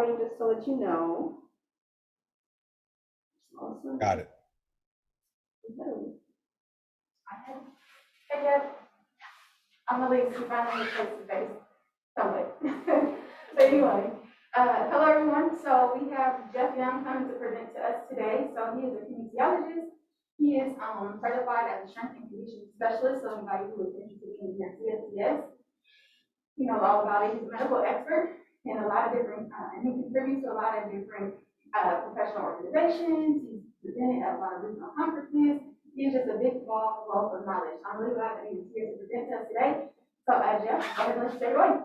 recording just to let you know. Awesome. Got it. Hey, Jeff. I'm gonna leave you finally face to face. Somewhat. So anyway, hello everyone. So we have Jeff Young coming to present to us today. So he is a kinesiologist. He is certified as a strength and conditioning specialist. So anybody who is interested in the CSCS, he knows all about it. He's a medical expert in a lot of different, and he contributes to a lot of different professional organizations. He's presented at a lot of regional conferences. He's just a big wealth of knowledge. I'm really glad that he was here to present to us today. So, Jeff, go ahead and let's take it away.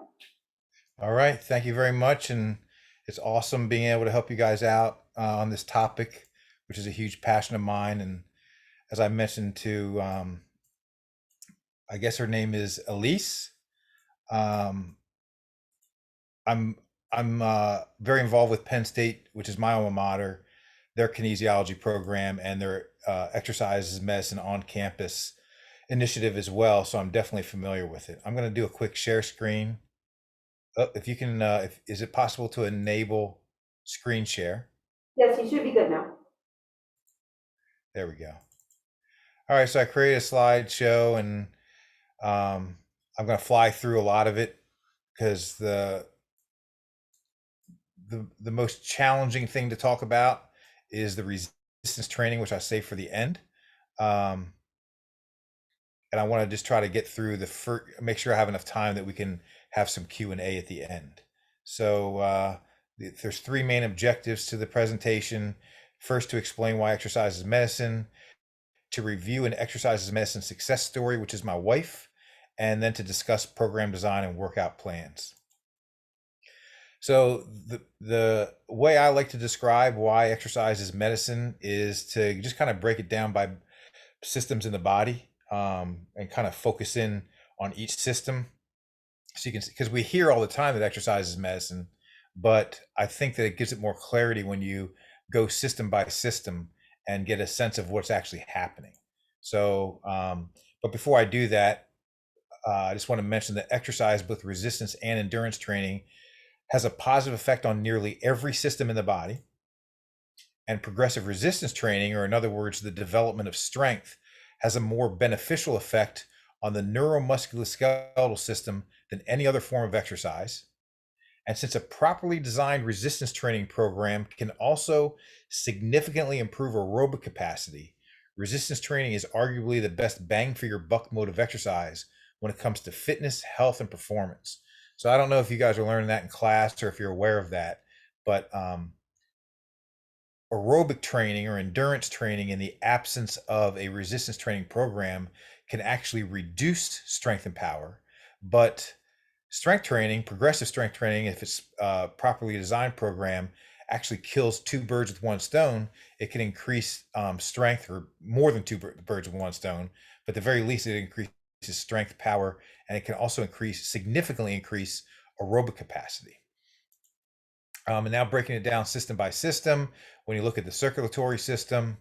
All right. Thank you very much. And it's awesome being able to help you guys out on this topic, which is a huge passion of mine. And as I mentioned to, I guess her name is Elise. I'm very involved with Penn State, which is my alma mater, their kinesiology program and their exercises medicine on campus initiative as well. So I'm definitely familiar with it. I'm going to do a quick share screen. If you can, is it possible to enable screen share? Yes, you should be good now. There we go. All right, so I created a slideshow and I'm going to fly through a lot of it because the most challenging thing to talk about is the resistance training, which I save for the end. And I want to just try to get through make sure I have enough time that we can have some Q&A at the end. So there's three main objectives to the presentation. First, to explain why exercise is medicine, to review an exercise is medicine success story, which is my wife, and then to discuss program design and workout plans. So the way I like to describe why exercise is medicine is to just kind of break it down by systems in the body and kind of focus in on each system. So you can, because we hear all the time that exercise is medicine, but I think that it gives it more clarity when you go system by system and get a sense of what's actually happening. So, but before I do that, I just want to mention that exercise, both resistance and endurance training, has a positive effect on nearly every system in the body. And progressive resistance training, or in other words, the development of strength, has a more beneficial effect on the neuromusculoskeletal system than any other form of exercise. And since a properly designed resistance training program can also significantly improve aerobic capacity, resistance training is arguably the best bang for your buck mode of exercise when it comes to fitness, health, and performance. So I don't know if you guys are learning that in class or if you're aware of that, but aerobic training or endurance training in the absence of a resistance training program can actually reduce strength and power. But strength training, progressive strength training, if it's a properly designed program, actually kills two birds with one stone. It can increase strength, or more than two birds with one stone, but at the very least it increases strength, power, and it can also significantly increase aerobic capacity. And now breaking it down system by system, when you look at the circulatory system,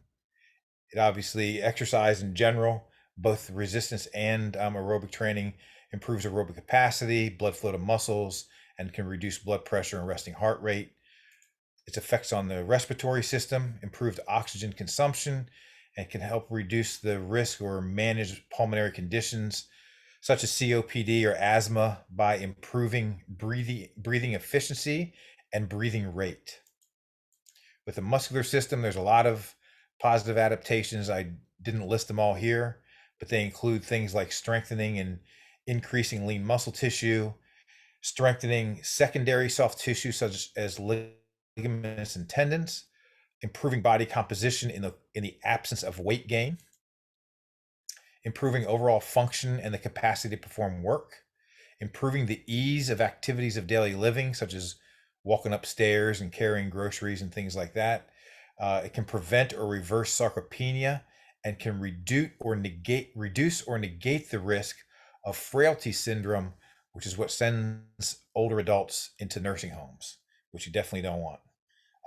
it obviously exercise in general, both resistance and aerobic training, improves aerobic capacity, blood flow to muscles, and can reduce blood pressure and resting heart rate. Its effects on the respiratory system, improved oxygen consumption, and can help reduce the risk or manage pulmonary conditions such as COPD or asthma by improving breathing efficiency and breathing rate. With the muscular system, there's a lot of positive adaptations. I didn't list them all here, but they include things like strengthening and increasing lean muscle tissue, strengthening secondary soft tissue such as ligaments and tendons, improving body composition in the absence of weight gain, improving overall function and the capacity to perform work, improving the ease of activities of daily living, such as walking upstairs and carrying groceries and things like that. It can prevent or reverse sarcopenia and can reduce or negate the risk of frailty syndrome, which is what sends older adults into nursing homes, which you definitely don't want.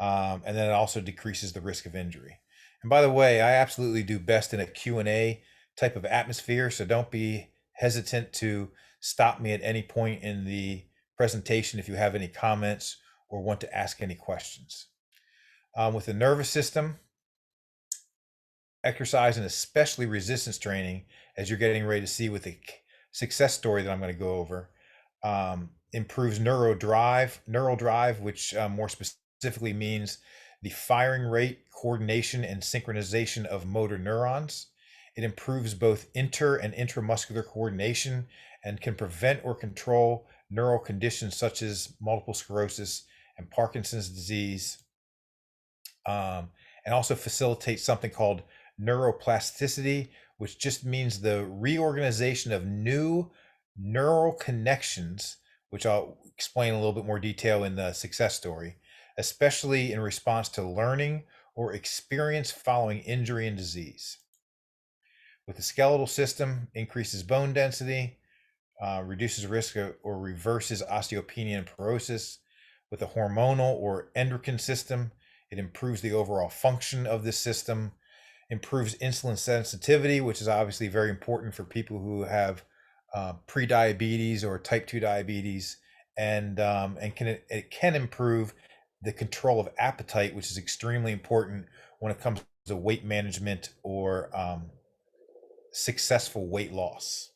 And then it also decreases the risk of injury. And by the way, I absolutely do best in a Q&A type of atmosphere, so don't be hesitant to stop me at any point in the presentation if you have any comments or want to ask any questions. With the nervous system, exercise and especially resistance training, as you're getting ready to see with the success story that I'm going to go over, improves neural drive, which more specifically means the firing rate, coordination, and synchronization of motor neurons. It improves both inter and intramuscular coordination and can prevent or control neural conditions such as multiple sclerosis and Parkinson's disease, and also facilitates something called neuroplasticity, which just means the reorganization of new neural connections, which I'll explain a little bit more detail in the success story, especially in response to learning or experience following injury and disease. With the skeletal system, increases bone density, reduces risk or reverses osteopenia and porosis. With the hormonal or endocrine system, it improves the overall function of this system, improves insulin sensitivity, which is obviously very important for people who have pre-diabetes or type 2 diabetes, and it can improve the control of appetite, which is extremely important when it comes to weight management or successful weight loss.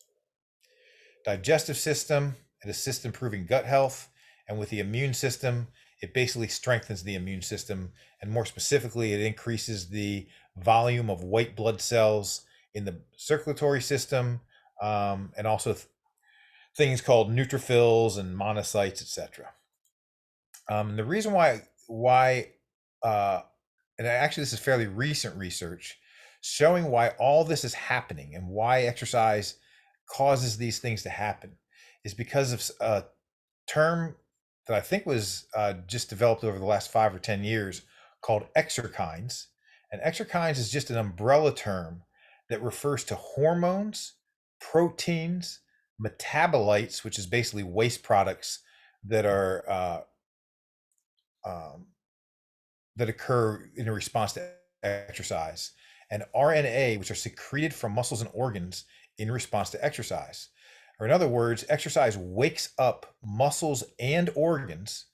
Digestive system, it assists improving gut health, and with the immune system, it basically strengthens the immune system, and more specifically, it increases the volume of white blood cells in the circulatory system, and also things called neutrophils and monocytes, etc. The reason why, and actually this is fairly recent research showing why all this is happening and why exercise causes these things to happen, is because of a term that I think was just developed over the last 5 or 10 years called exerkines. And exerkines is just an umbrella term that refers to hormones, proteins, metabolites, which is basically waste products that are that occur in response to exercise, and RNA, which are secreted from muscles and organs in response to exercise. Or in other words, exercise wakes up muscles and organs,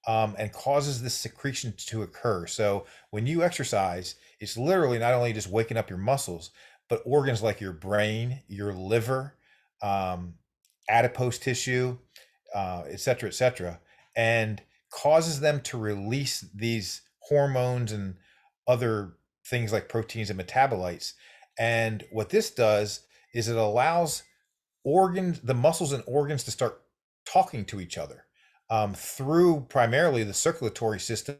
and causes this secretion to occur. So when you exercise, it's literally not only just waking up your muscles, but organs like your brain, your liver, adipose tissue, et cetera, and causes them to release these hormones and other things like proteins and metabolites. And what this does is it allows the muscles and organs to start talking to each other, through primarily the circulatory system,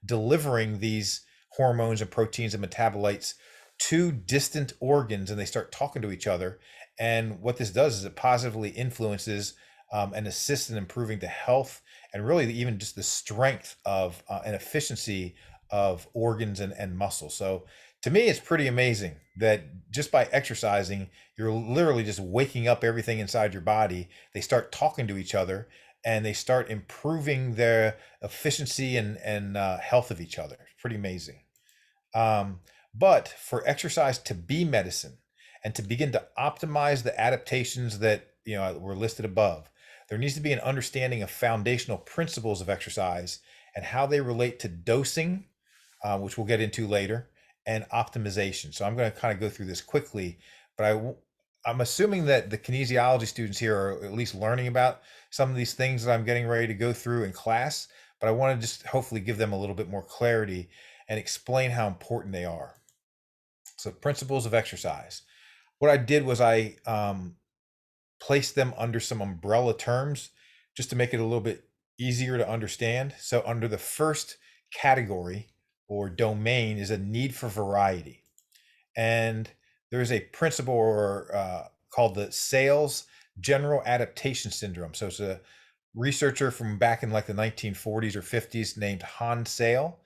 delivering these hormones and proteins and metabolites to distant organs, and they start talking to each other. And what this does is it positively influences and assists in improving the health and really even just the strength of and efficiency of organs and muscles. So to me, it's pretty amazing that just by exercising, you're literally just waking up everything inside your body. They start talking to each other, and they start improving their efficiency and health of each other. It's pretty amazing. But for exercise to be medicine and to begin to optimize the adaptations that were listed above, there needs to be an understanding of foundational principles of exercise and how they relate to dosing, which we'll get into later, and optimization. So I'm going to kind of go through this quickly, but I'm assuming that the kinesiology students here are at least learning about some of these things that I'm getting ready to go through in class, but I want to just hopefully give them a little bit more clarity and explain how important they are. So principles of exercise. What I did was I placed them under some umbrella terms just to make it a little bit easier to understand. So under the first category or domain is a need for variety. And there's a principle called the Sales General Adaptation Syndrome. So it's a researcher from back in like the 1940s or 50s named Hans Sale,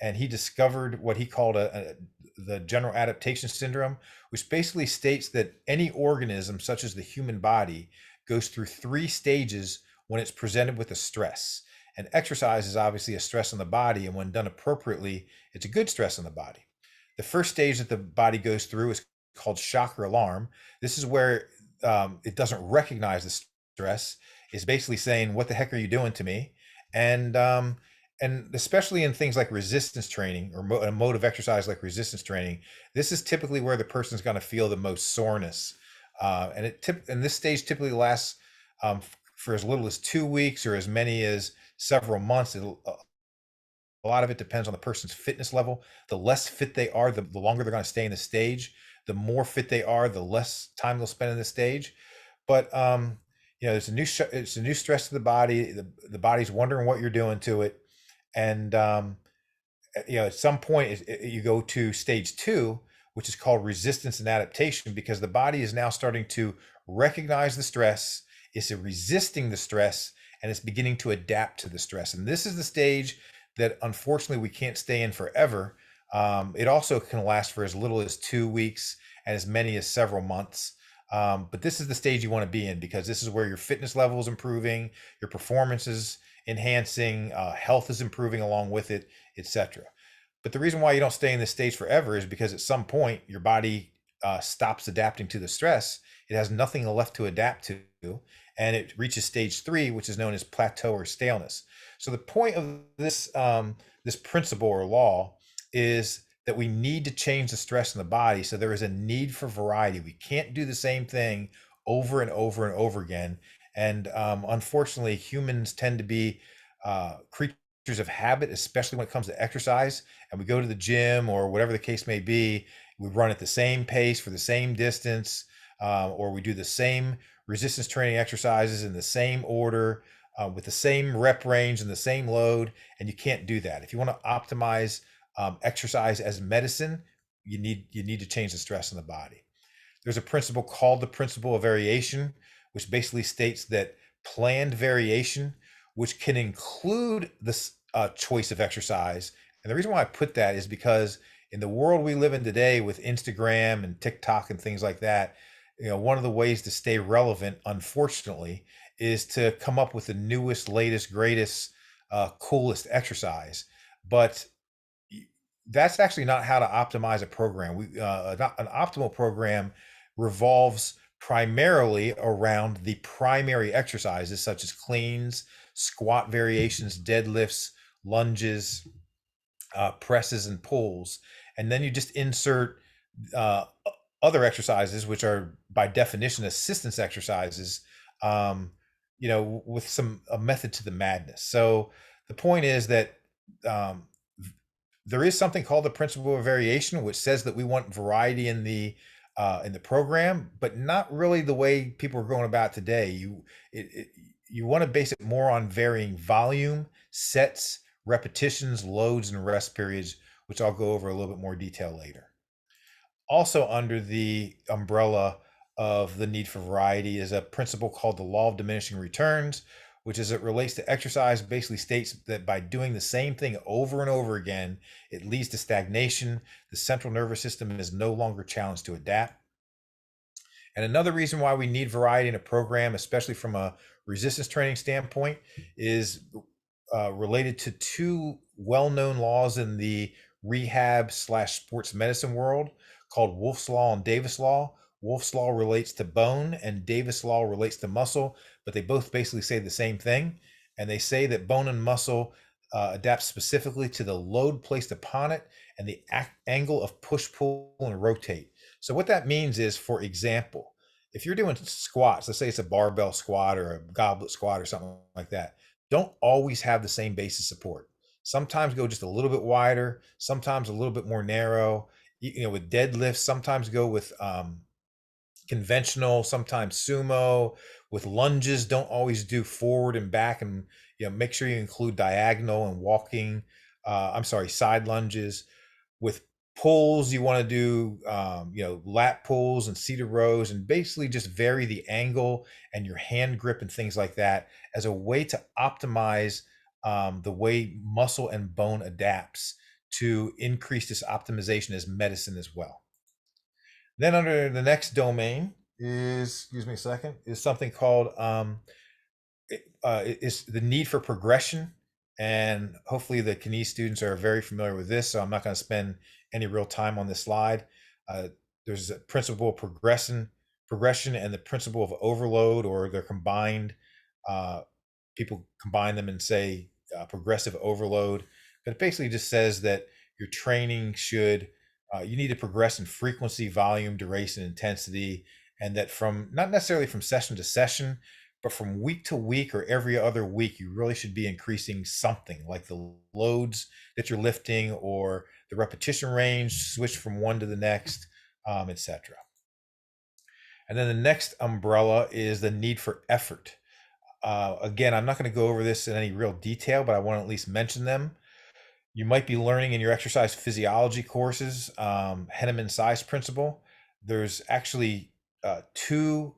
and he discovered what he called the General Adaptation Syndrome, which basically states that any organism, such as the human body, goes through 3 stages when it's presented with a stress. And exercise is obviously a stress on the body, and when done appropriately, it's a good stress on the body. The first stage that the body goes through is called shock or alarm. This is where it doesn't recognize the stress. It's basically saying, what the heck are you doing to me? And especially in things like resistance training or a mode of exercise like resistance training, this is typically where the person's going to feel the most soreness. And this stage typically lasts for as little as 2 weeks or as many as several months. A lot of it depends on the person's fitness level. The less fit they are, the longer they're going to stay in the stage. The more fit they are, the less time they'll spend in the stage. But it's a new stress to the body. The body's wondering what you're doing to it, and at some point you go to stage 2, which is called resistance and adaptation, because the body is now starting to recognize the stress, it's resisting the stress, and it's beginning to adapt to the stress. And this is the stage that unfortunately we can't stay in forever. It also can last for as little as 2 weeks and as many as several months. But this is the stage you want to be in, because this is where your fitness level is improving, your performance is enhancing, health is improving along with it, etc. But the reason why you don't stay in this stage forever is because at some point your body stops adapting to the stress. It has nothing left to adapt to, and it reaches stage 3, which is known as plateau or staleness. So the point of this principle or law is that we need to change the stress in the body. So there is a need for variety. We can't do the same thing over and over and over again. And unfortunately, humans tend to be creatures of habit, especially when it comes to exercise. And we go to the gym or whatever the case may be, we run at the same pace for the same distance, or we do the same resistance training exercises in the same order, with the same rep range and the same load. And you can't do that. If you want to optimize exercise as medicine, you need to change the stress in the body. There's a principle called the principle of variation, which basically states that planned variation, which can include this choice of exercise. And the reason why I put that is because in the world we live in today with Instagram and TikTok and things like that, one of the ways to stay relevant, unfortunately, is to come up with the newest, latest, greatest, coolest exercise. But that's actually not how to optimize a program. An optimal program revolves primarily around the primary exercises such as cleans, squat variations, deadlifts, lunges, presses, and pulls. And then you just insert other exercises, which are by definition assistance exercises, with a method to the madness. So the point is that there is something called the principle of variation, which says that we want variety in the program, but not really the way people are going about today. You want to base it more on varying volume, sets, repetitions, loads, and rest periods, which I'll go over a little bit more detail later. Also under the umbrella of the need for variety is a principle called the Law of Diminishing Returns, which as it relates to exercise basically states that by doing the same thing over and over again, it leads to stagnation. The central nervous system is no longer challenged to adapt. And another reason why we need variety in a program, especially from a resistance training standpoint, is related to two well-known laws in the rehab/sports medicine world called Wolff's Law and Davis Law. Wolff's Law relates to bone and Davis Law relates to muscle, but they both basically say the same thing. And they say that bone and muscle adapt specifically to the load placed upon it and the angle of push, pull, and rotate. So what that means is, for example, if you're doing squats, let's say it's a barbell squat or a goblet squat or something like that, don't always have the same base of support. Sometimes go just a little bit wider, sometimes a little bit more narrow. With deadlifts, sometimes go with conventional, sometimes sumo. With lunges, don't always do forward and back, and make sure you include diagonal and walking. Side lunges. With pulls, you want to do lat pulls and seated rows, and basically just vary the angle and your hand grip and things like that as a way to optimize the way muscle and bone adapts to increase this optimization as medicine as well. Then under the next domain is, is something called is the need for progression. And hopefully the Kines students are very familiar with this, so I'm not going to spend any real time on this slide. There's a principle of progression and the principle of overload, or they're combined. People combine them and say progressive overload, but it basically just says that your training should, you need to progress in frequency, volume, duration, intensity, and that from not necessarily from session to session, but from week to week or every other week, you really should be increasing something like the loads that you're lifting or the repetition range, switch from one to the next, etc. And then the next umbrella is the need for effort. Again, I'm not going to go over this in any real detail, but I want to at least mention them. You might be learning in your exercise physiology courses, Henneman size principle. There's actually two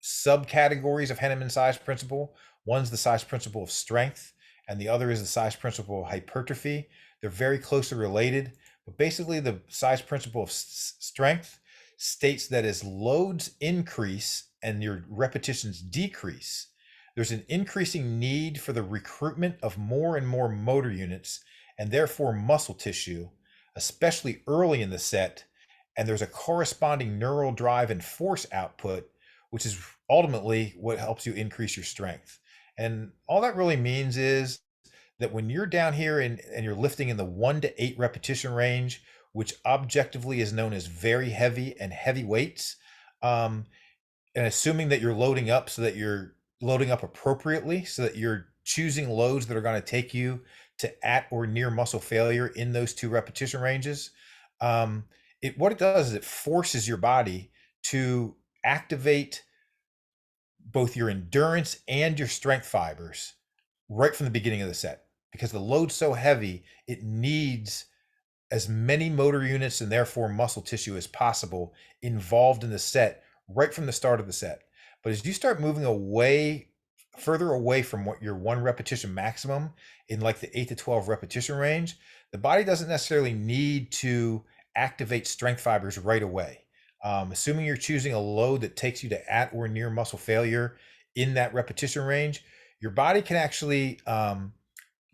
subcategories of Henneman size principle. One's the size principle of strength, and the other is the size principle of hypertrophy. They're very closely related, but basically the size principle of strength states that as loads increase and your repetitions decrease, there's an increasing need for the recruitment of more and more motor units and therefore muscle tissue, especially early in the set, and there's a corresponding neural drive and force output, which is ultimately what helps you increase your strength. And all that really means is that when you're down here and you're lifting in the 1 to 8 repetition range, which objectively is known as very heavy and heavy weights, and assuming that you're loading up so that you're loading up appropriately, so that you're choosing loads that are going to take you to at or near muscle failure in those 2 repetition ranges, what it does is it forces your body to activate both your endurance and your strength fibers right from the beginning of the set, because the load's so heavy, it needs as many motor units and therefore muscle tissue as possible involved in the set right from the start of the set. But as you start moving further away from what your 1 repetition maximum in like the 8 to 12 repetition range, the body doesn't necessarily need to activate strength fibers right away. Assuming you're choosing a load that takes you to at or near muscle failure in that repetition range, your body can actually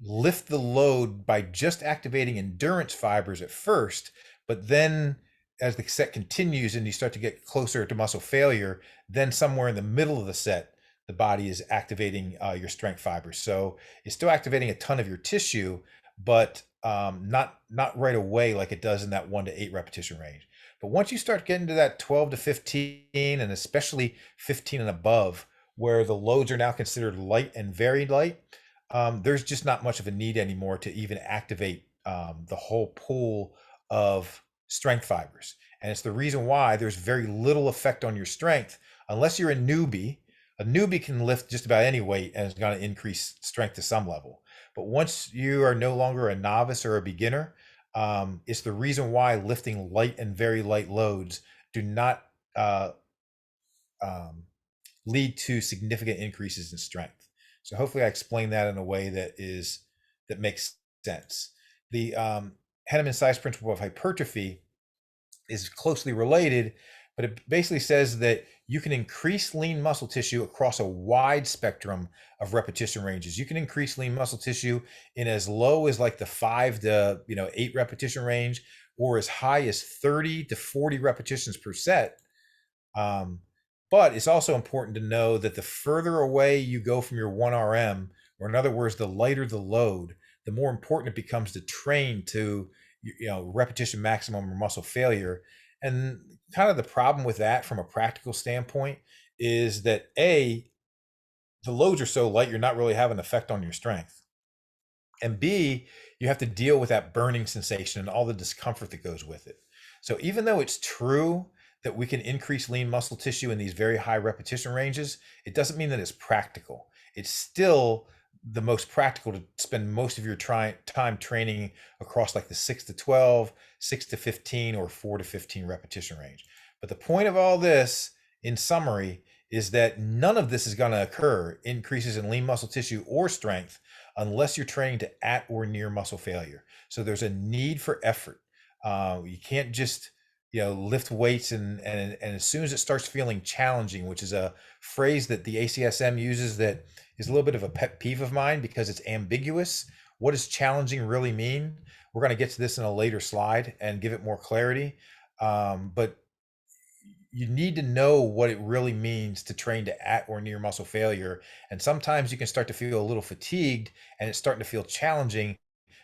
lift the load by just activating endurance fibers at first, but then as the set continues and you start to get closer to muscle failure, then somewhere in the middle of the set, the body is activating your strength fibers. So it's still activating a ton of your tissue, but not right away like it does in that 1 to 8 repetition range. But once you start getting to that 12 to 15, and especially 15 and above, where the loads are now considered light and very light, there's just not much of a need anymore to even activate the whole pool of strength fibers. And it's the reason why there's very little effect on your strength unless you're a newbie. A newbie can lift just about any weight and is going to increase strength to some level. But once you are no longer a novice or a beginner, it's the reason why lifting light and very light loads do not lead to significant increases in strength. So hopefully I explained that in a way that makes sense. The Henneman size principle of hypertrophy is closely related, but it basically says that you can increase lean muscle tissue across a wide spectrum of repetition ranges. You can increase lean muscle tissue in as low as like the 5 to 8 repetition range, or as high as 30 to 40 repetitions per set. But it's also important to know that the further away you go from your 1RM, or in other words, the lighter the load, the more important it becomes to train to repetition maximum or muscle failure. And kind of the problem with that from a practical standpoint is that the loads are so light, you're not really having an effect on your strength. And B, you have to deal with that burning sensation and all the discomfort that goes with it. So even though it's true that we can increase lean muscle tissue in these very high repetition ranges, it doesn't mean that it's practical. It's still the most practical to spend most of your time training across like the 6 to 12, 6 to 15, or 4 to 15 repetition range. But the point of all this, in summary, is that none of this is going to occur, increases in lean muscle tissue or strength, unless you're training to at or near muscle failure. So there's a need for effort. You can't just lift weights and as soon as it starts feeling challenging, which is a phrase that the ACSM uses that is a little bit of a pet peeve of mine because it's ambiguous. What does challenging really mean? We're going to get to this in a later slide and give it more clarity. But you need to know what it really means to train to at or near muscle failure. And sometimes you can start to feel a little fatigued and it's starting to feel challenging,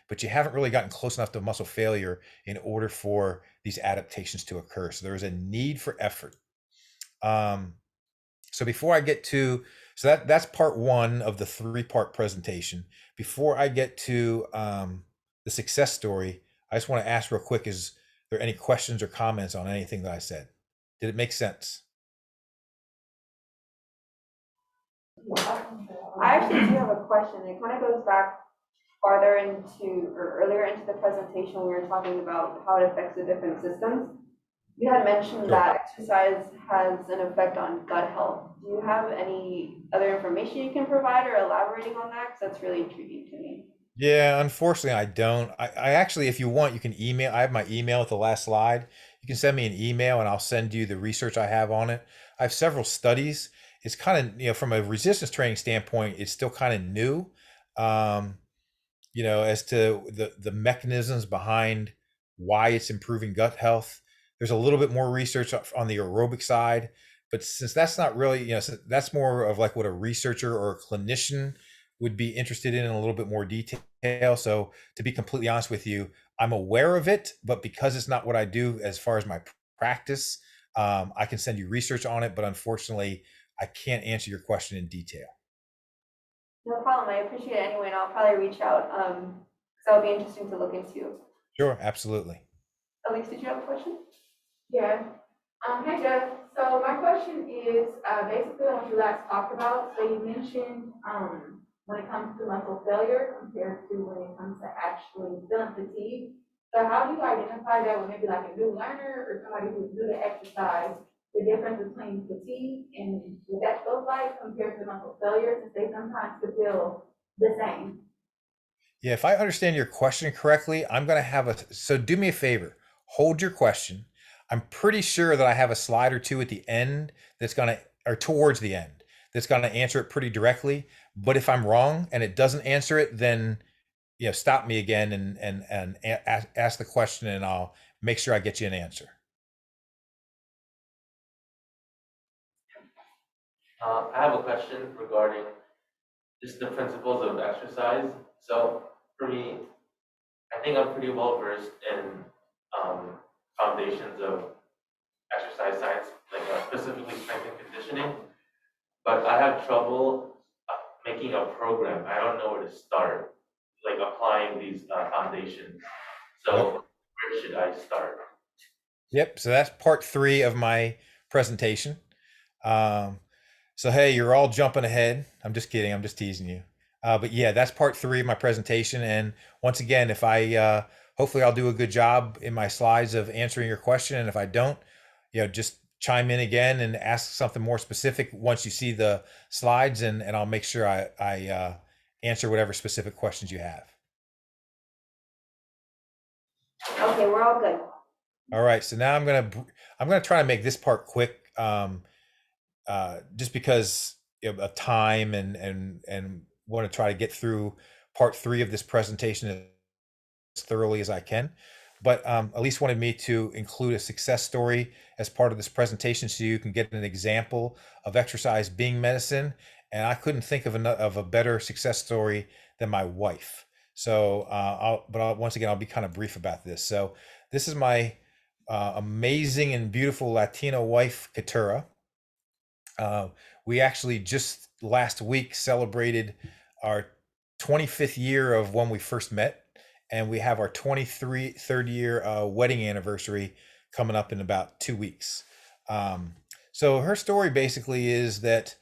but you haven't really gotten close enough to muscle failure in order for these adaptations to occur. So there is a need for effort. So before I get to, so that's part one of the 3-part presentation. Before I get to the success story, I just want to ask real quick, is there any questions or comments on anything that I said? Did it make sense? I actually do have a question. It kind of goes back farther into, or earlier into the presentation, we were talking about how it affects the different systems. You had mentioned Sure. that exercise has an effect on gut health. Do you have any other information you can provide or elaborating on that? Because that's really intriguing to me. Yeah, unfortunately, I don't. I actually, if you want, you can email. I have my email at the last slide. You can send me an email and I'll send you the research I have on it. I have several studies. It's kind of, from a resistance training standpoint, it's still kind of new, um, as to the mechanisms behind why it's improving gut health. There's a little bit more research on the aerobic side, but since that's not really, since that's more of like what a researcher or a clinician would be interested in a little bit more detail. So to be completely honest with you, I'm aware of it, but because it's not what I do as far as my practice, I can send you research on it, but unfortunately, I can't answer your question in detail. No problem. I appreciate it anyway, and I'll probably reach out. So it'll be interesting to look into. Sure, absolutely. Elise, did you have a question? Yeah. Hey Jeff, so my question is, basically on what you last talked about. So you mentioned, when it comes to muscle failure compared to when it comes to actually feeling fatigue. So how do you identify that with maybe like a new learner or somebody who's new to exercise, the difference between fatigue and what that feels like compared to muscle failure, since they sometimes could feel the same? Yeah, if I understand your question correctly, I'm going to have so do me a favor, hold your question. I'm pretty sure that I have a slide or two at the end that's going to, or towards the end, that's going to answer it pretty directly. But if I'm wrong and it doesn't answer it, then, stop me again and ask the question and I'll make sure I get you an answer. I have a question regarding just the principles of exercise. So for me, I think I'm pretty well versed in foundations of exercise science, like specifically strength and conditioning, but I have trouble making a program. I don't know where to start, like applying these foundations. So Yep. where should I start? Yep. So that's part 3 of my presentation. So, hey, you're all jumping ahead. I'm just kidding. I'm just teasing you. But yeah, that's part 3 of my presentation. And once again, if I, hopefully I'll do a good job in my slides of answering your question. And if I don't, just chime in again and ask something more specific once you see the slides, and I'll make sure I answer whatever specific questions you have. Okay, we're all good. All right. So now I'm gonna try to make this part quick. Just because of time and want to try to get through part 3 of this presentation as thoroughly as I can. But Elise wanted me to include a success story as part of this presentation so you can get an example of exercise being medicine. And I couldn't think of a better success story than my wife. So, once again, I'll be kind of brief about this. So this is my amazing and beautiful Latino wife, Katura. We actually just last week celebrated our 25th year of when we first met, and we have our 23rd year wedding anniversary coming up in about 2 weeks. So her story basically is that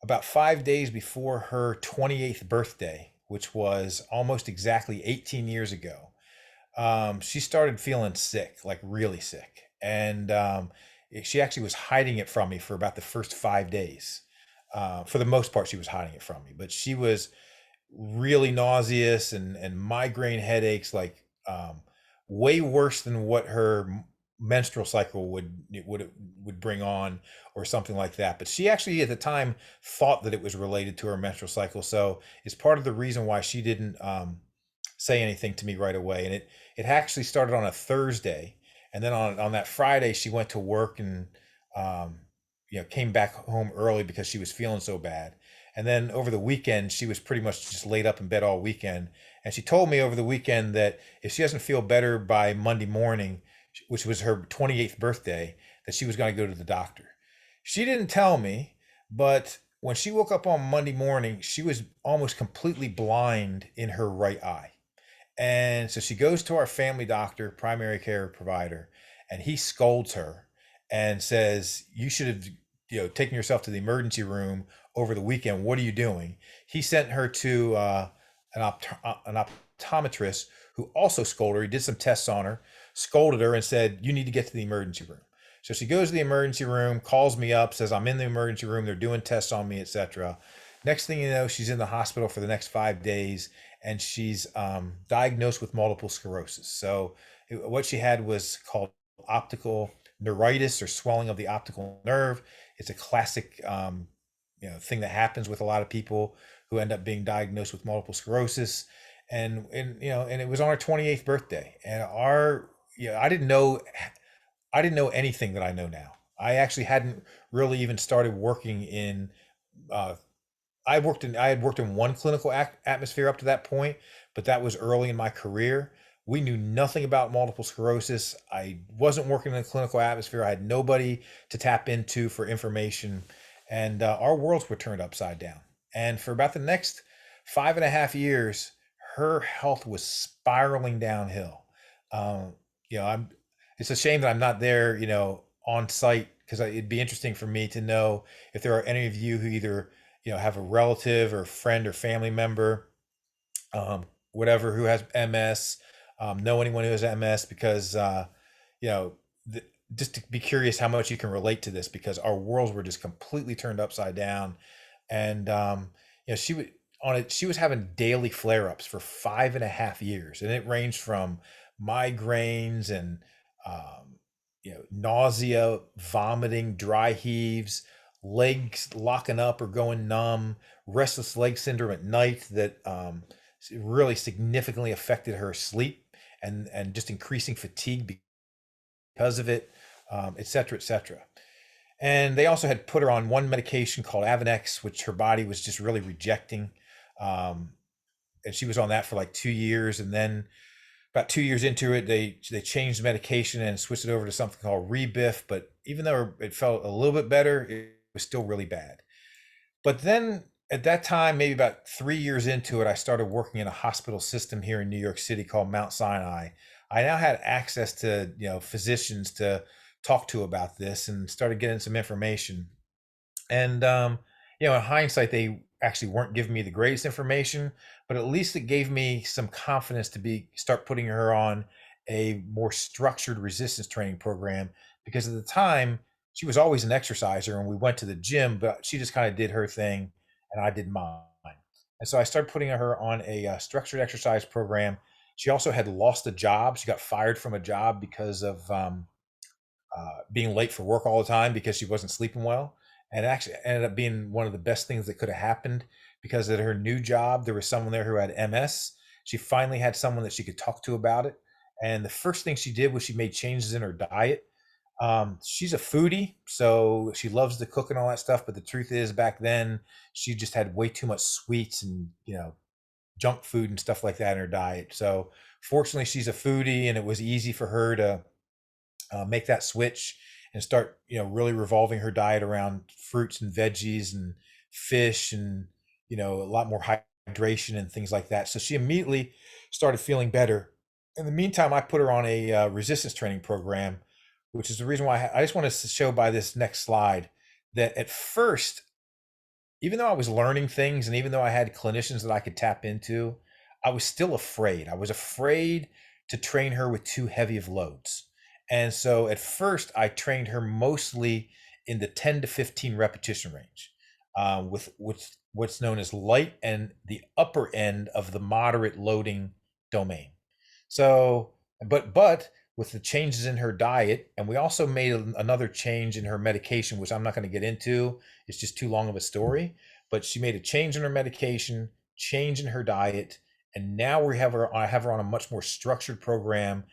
about 5 days before her 28th birthday, which was almost exactly 18 years ago, she started feeling sick, like really sick. And she actually was hiding it from me for about the first 5 days. For the most part, she was hiding it from me, but she was really nauseous and migraine headaches, like way worse than what her menstrual cycle would bring on, or something like that. But she actually at the time thought that it was related to her menstrual cycle, so it's part of the reason why she didn't say anything to me right away. And it actually started on a Thursday, and then on that Friday she went to work, and came back home early because she was feeling so bad. And then over the weekend, she was pretty much just laid up in bed all weekend. And she told me over the weekend that if she doesn't feel better by Monday morning, which was her 28th birthday, that she was going to go to the doctor. She didn't tell me, but when she woke up on Monday morning, she was almost completely blind in her right eye. And so she goes to our family doctor, primary care provider, and he scolds her and says, "You should have, taken yourself to the emergency room over the weekend. What are you doing?" He sent her to an optometrist who also scolded her. He did some tests on her, scolded her, and said, "You need to get to the emergency room." So she goes to the emergency room, calls me up, says, "I'm in the emergency room. They're doing tests on me, etc." Next thing you know, she's in the hospital for the next 5 days, and she's diagnosed with multiple sclerosis. So what she had was called optical neuritis, or swelling of the optical nerve. It's a classic thing that happens with a lot of people who end up being diagnosed with multiple sclerosis. And it was on her 28th birthday, and I didn't know anything that I know now. I actually hadn't really even started working in uh, I had worked in one clinical atmosphere up to that point, but that was early in my career. We knew nothing about multiple sclerosis. I wasn't working in a clinical atmosphere. I had nobody to tap into for information, and our worlds were turned upside down. And for about the next 5.5 years, her health was spiraling downhill. Um, I'm. It's a shame that I'm not there, on site, because it'd be interesting for me to know if there are any of you who either have a relative or friend or family member, whatever, who has MS, know anyone who has MS, because you know th- just to be curious how much you can relate to this, because our worlds were just completely turned upside down. And she would on it she was having daily flare-ups for 5.5 years, and it ranged from migraines and nausea, vomiting, dry heaves, legs locking up or going numb, restless leg syndrome at night that really significantly affected her sleep, and just increasing fatigue because of it, et cetera, et cetera. And they also had put her on one medication called Avonex, which her body was just really rejecting. Um, and she was on that for like 2 years, and then about 2 years into it, they changed the medication and switched it over to something called Rebiff. But even though it felt a little bit better, it was still really bad. But then at that time, maybe about 3 years into it, I started working in a hospital system here in New York City called Mount Sinai. I now had access to physicians to talk to about this, and started getting some information. And in hindsight, they actually weren't giving me the greatest information, but at least it gave me some confidence to start putting her on a more structured resistance training program. Because at the time, she was always an exerciser, and we went to the gym, but she just kind of did her thing, and I did mine. And so I started putting her on a structured exercise program. She also had lost a job. She got fired from a job because of being late for work all the time because she wasn't sleeping well. And it actually ended up being one of the best things that could have happened, because at her new job, there was someone there who had MS. She finally had someone that she could talk to about it. And the first thing she did was she made changes in her diet. She's a foodie, so she loves to cook and all that stuff. But the truth is, back then, she just had way too much sweets and, junk food and stuff like that in her diet. So fortunately, she's a foodie, and it was easy for her to make that switch and start really revolving her diet around fruits and veggies and fish, and a lot more hydration and things like that. So she immediately started feeling better. In the meantime, I put her on a resistance training program, which is the reason why I just want to show by this next slide that at first, even though I was learning things, and even though I had clinicians that I could tap into, I was still afraid. I was afraid to train her with too heavy of loads. And so at first, I trained her mostly in the 10 to 15 repetition range, with what's known as light and the upper end of the moderate loading domain. So, but with the changes in her diet, and we also made another change in her medication, which I'm not going to get into. It's just too long of a story. But she made a change in her medication, change in her diet, and now I have her on a much more structured program,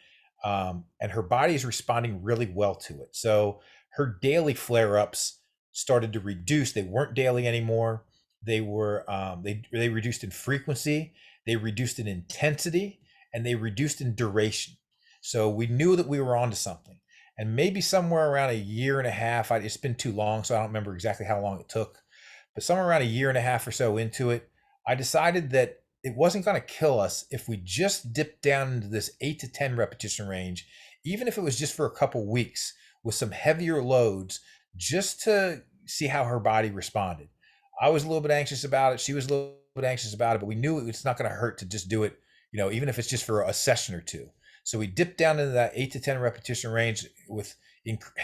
and her body is responding really well to it. So her daily flare-ups started to reduce. They weren't daily anymore. They were they reduced in frequency, they reduced in intensity, and they reduced in duration. So we knew that we were onto something. And maybe somewhere around a year and a half, it's been too long, so I don't remember exactly how long it took, but somewhere around a year and a half or so into it, I decided that it wasn't going to kill us if we just dipped down into this 8 to 10 repetition range, even if it was just for a couple weeks with some heavier loads, just to see how her body responded. I was a little bit anxious about it. She was a little bit anxious about it, but we knew it's not going to hurt to just do it, even if it's just for a session or two. So we dipped down into that 8 to 10 repetition range with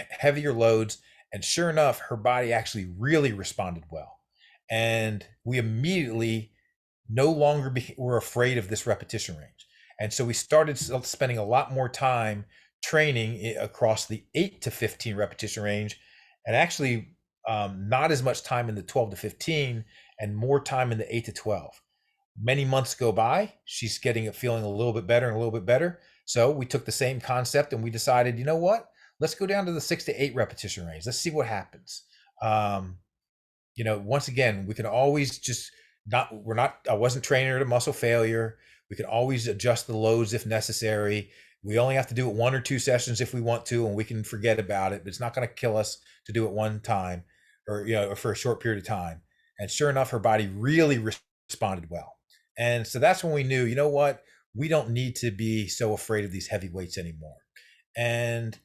heavier loads. And sure enough, her body actually really responded well. And we immediately no longer were afraid of this repetition range. And so we started spending a lot more time training across the 8 to 15 repetition range, and actually not as much time in the 12 to 15 and more time in the 8 to 12. Many months go by, she's feeling a little bit better and a little bit better. So we took the same concept and we decided, you know what? Let's go down to the 6 to 8 repetition range. Let's see what happens. Once again, we can always just I wasn't training her to muscle failure. We can always adjust the loads if necessary. We only have to do it 1 or 2 sessions if we want to, and we can forget about it, but it's not going to kill us to do it one time or for a short period of time. And sure enough, her body really responded well. And so that's when we knew, you know what? We don't need to be so afraid of these heavy weights anymore. And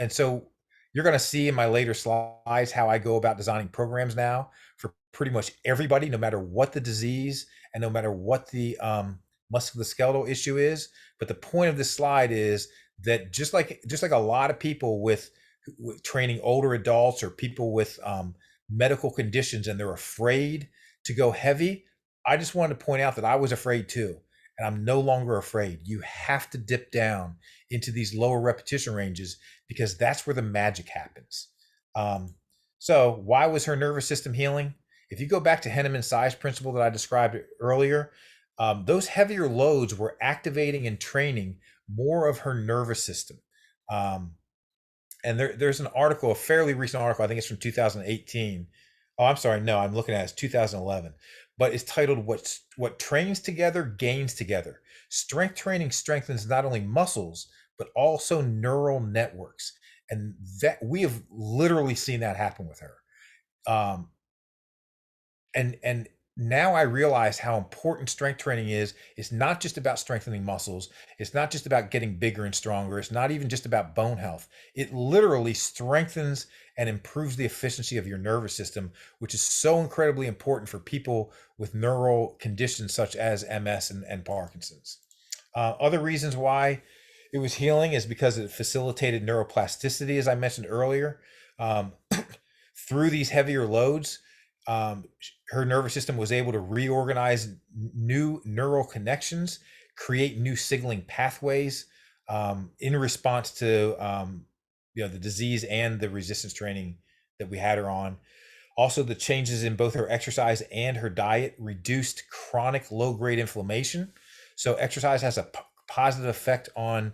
so you're going to see in my later slides how I go about designing programs now for pretty much everybody, no matter what the disease and no matter what the musculoskeletal issue is. But the point of this slide is that just like a lot of people with training older adults or people with medical conditions and they're afraid to go heavy, I just wanted to point out that I was afraid too. And I'm no longer afraid. You have to dip down into these lower repetition ranges because that's where the magic happens. So why was her nervous system healing? If you go back to Henneman's size principle that I described earlier, those heavier loads were activating and training more of her nervous system. And there's an article, a fairly recent article, I think it's from 2018. Oh, I'm sorry, no, I'm looking at it's 2011. But it's titled What Trains Together Gains Together. Strength training strengthens not only muscles, but also neural networks. And that we have literally seen that happen with her. And now I realize how important strength training is. It's not just about strengthening muscles. It's not just about getting bigger and stronger. It's not even just about bone health. It literally strengthens and improves the efficiency of your nervous system, which is so incredibly important for people with neural conditions such as MS and Parkinson's. Other reasons why it was healing is because it facilitated neuroplasticity, as I mentioned earlier. Through these heavier loads, her nervous system was able to reorganize new neural connections, create new signaling pathways in response to the disease and the resistance training that we had her on. Also, the changes in both her exercise and her diet reduced chronic low-grade inflammation. So exercise has a positive effect on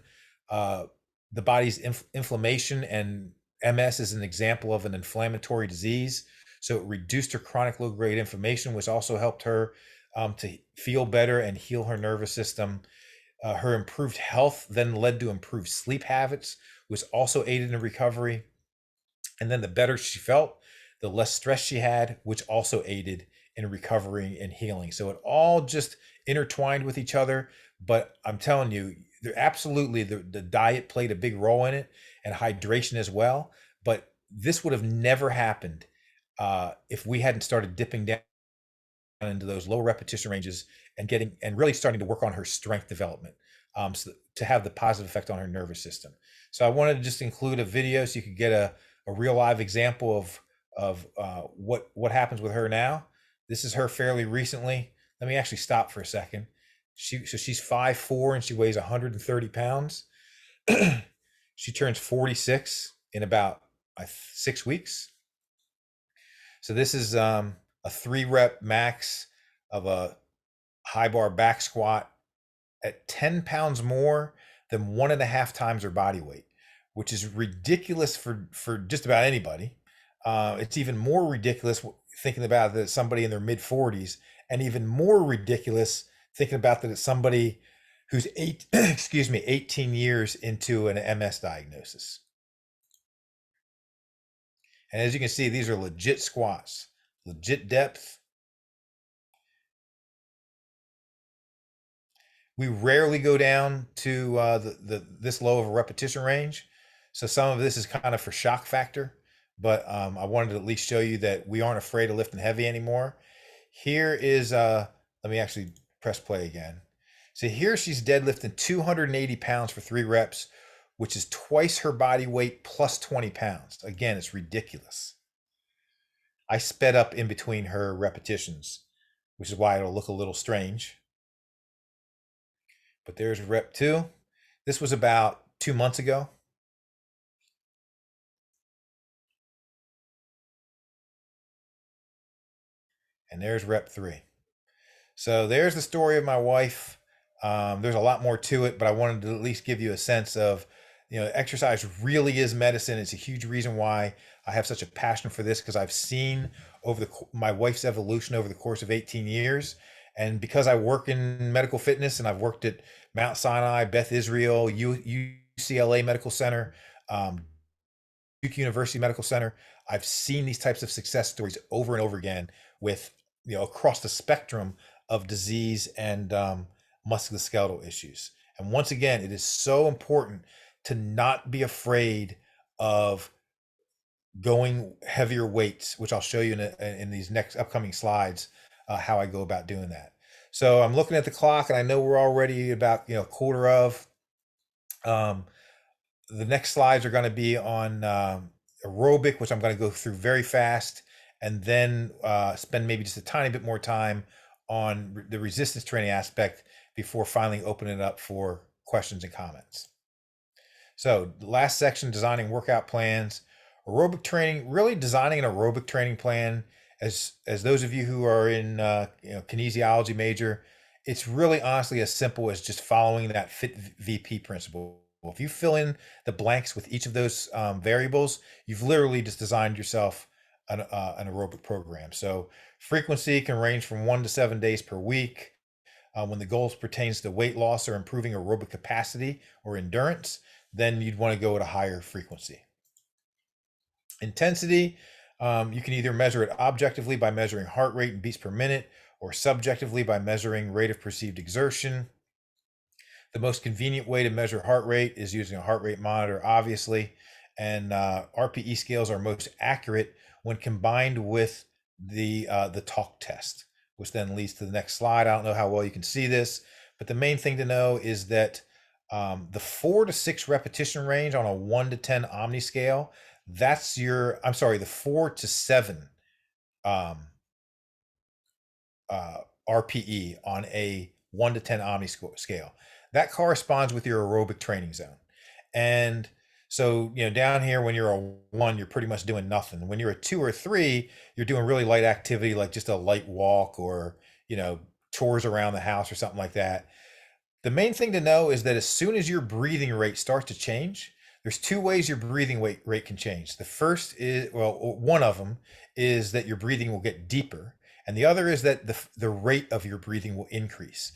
the body's inflammation, and MS is an example of an inflammatory disease. So it reduced her chronic low-grade inflammation, which also helped her to feel better and heal her nervous system. Her improved health then led to improved sleep habits, which also aided in recovery. And then the better she felt, the less stress she had, which also aided in recovery and healing. So it all just intertwined with each other. But I'm telling you, absolutely the diet played a big role in it, and hydration as well. But this would have never happened if we hadn't started dipping down into those low repetition ranges and really starting to work on her strength development so to have the positive effect on her nervous system. So I wanted to just include a video so you could get a real live example of what happens with her now. This is her fairly recently. Let me actually stop for a second. So she's 5'4" and she weighs 130 pounds. She turns 46 in about 6 weeks. So this is a 3-rep max of a high bar back squat at 10 pounds more than 1.5 times her body weight. which is ridiculous for just about anybody. It's even more ridiculous thinking about that it's somebody in their mid 40s, and even more ridiculous thinking about that it's somebody who's 18 years into an MS diagnosis. And as you can see, these are legit squats, legit depth. We rarely go down to this low of a repetition range. So some of this is kind of for shock factor, but I wanted to at least show you that we aren't afraid of lifting heavy anymore. Here is, let me actually press play again. So here she's deadlifting 280 pounds for 3 reps, which is twice her body weight plus 20 pounds. Again, it's ridiculous. I sped up in between her repetitions, which is why it'll look a little strange. But there's rep 2. This was about 2 months ago. And there's rep 3. So there's the story of my wife. There's a lot more to it, but I wanted to at least give you a sense of, exercise really is medicine. It's a huge reason why I have such a passion for this, because I've seen my wife's evolution over the course of 18 years. And because I work in medical fitness, and I've worked at Mount Sinai, Beth Israel, UCLA Medical Center, Duke University Medical Center, I've seen these types of success stories over and over again with, across the spectrum of disease and musculoskeletal issues. And once again, it is so important to not be afraid of going heavier weights, which I'll show you in these next upcoming slides, how I go about doing that. So I'm looking at the clock, and I know we're already about quarter of. The next slides are going to be on aerobic, which I'm going to go through very fast, and then spend maybe just a tiny bit more time on the resistance training aspect before finally opening it up for questions and comments. So the last section, designing workout plans. Aerobic training, really designing an aerobic training plan, as those of you who are in kinesiology major, it's really honestly as simple as just following that FIT VP principle. If you fill in the blanks with each of those variables, you've literally just designed yourself an aerobic program. So frequency can range from 1 to 7 days per week. When the goals pertains to weight loss or improving aerobic capacity or endurance, then you'd want to go at a higher frequency. Intensity, you can either measure it objectively by measuring heart rate in beats per minute, or subjectively by measuring rate of perceived exertion. The most convenient way to measure heart rate is using a heart rate monitor, obviously, and RPE scales are most accurate when combined with the talk test, which then leads to the next slide. I don't know how well you can see this, but the main thing to know is that the 4 to 6 repetition range on a 1 to 10 Omni scale, that's the 4 to 7 RPE on a 1 to 10 Omni scale. That corresponds with your aerobic training zone. And so, down here, when you're a 1, you're pretty much doing nothing. When you're a 2 or 3, you're doing really light activity, like just a light walk or, chores around the house or something like that. The main thing to know is that as soon as your breathing rate starts to change, there's 2 ways your breathing rate can change. The first is, one of them is that your breathing will get deeper, and the other is that the rate of your breathing will increase.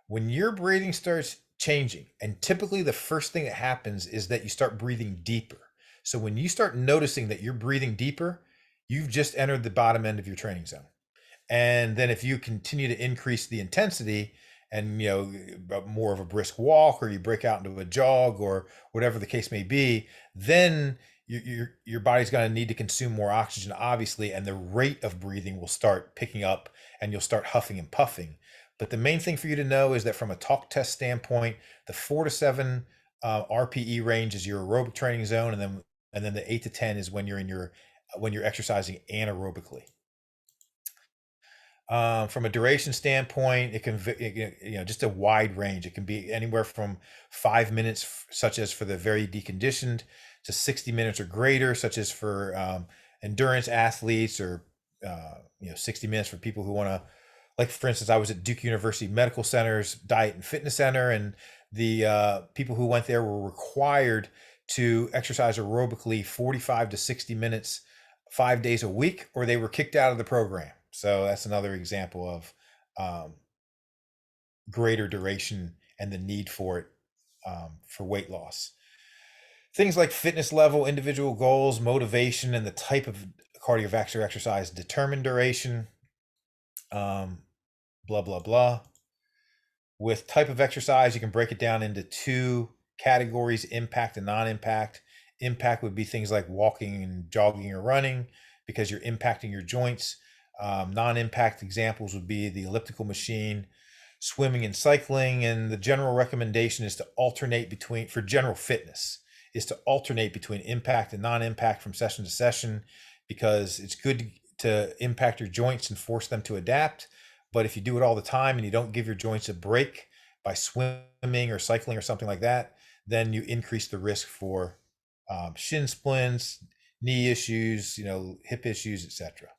When your breathing starts changing, and typically the first thing that happens is that you start breathing deeper. So when you start noticing that you're breathing deeper, you've just entered the bottom end of your training zone. And then if you continue to increase the intensity, and more of a brisk walk, or you break out into a jog, or whatever the case may be, then your body's going to need to consume more oxygen, obviously, and the rate of breathing will start picking up, and you'll start huffing and puffing. But the main thing for you to know is that from a talk test standpoint, the 4 to 7 RPE range is your aerobic training zone, and then the 8 to 10 is when you're exercising anaerobically. From a duration standpoint, it can, just a wide range. It can be anywhere from 5 minutes, such as for the very deconditioned, to 60 minutes or greater, such as for endurance athletes, or 60 minutes for people who want to, like, for instance, I was at Duke University Medical Center's Diet and Fitness Center, and the people who went there were required to exercise aerobically 45 to 60 minutes 5 days a week, or they were kicked out of the program. So that's another example of greater duration and the need for it for weight loss. Things like fitness level, individual goals, motivation, and the type of cardiovascular exercise determine duration. Blah, blah, blah. With type of exercise, you can break it down into two categories: impact and non-impact. Impact would be things like walking and jogging or running, because you're impacting your joints. Non-impact examples would be the elliptical machine, swimming and cycling. And the general recommendation is to alternate between, for general fitness, is to alternate between impact and non-impact from session to session, because it's good to impact your joints and force them to adapt. But if you do it all the time and you don't give your joints a break by swimming or cycling or something like that, then you increase the risk for shin splints, knee issues, hip issues, etc.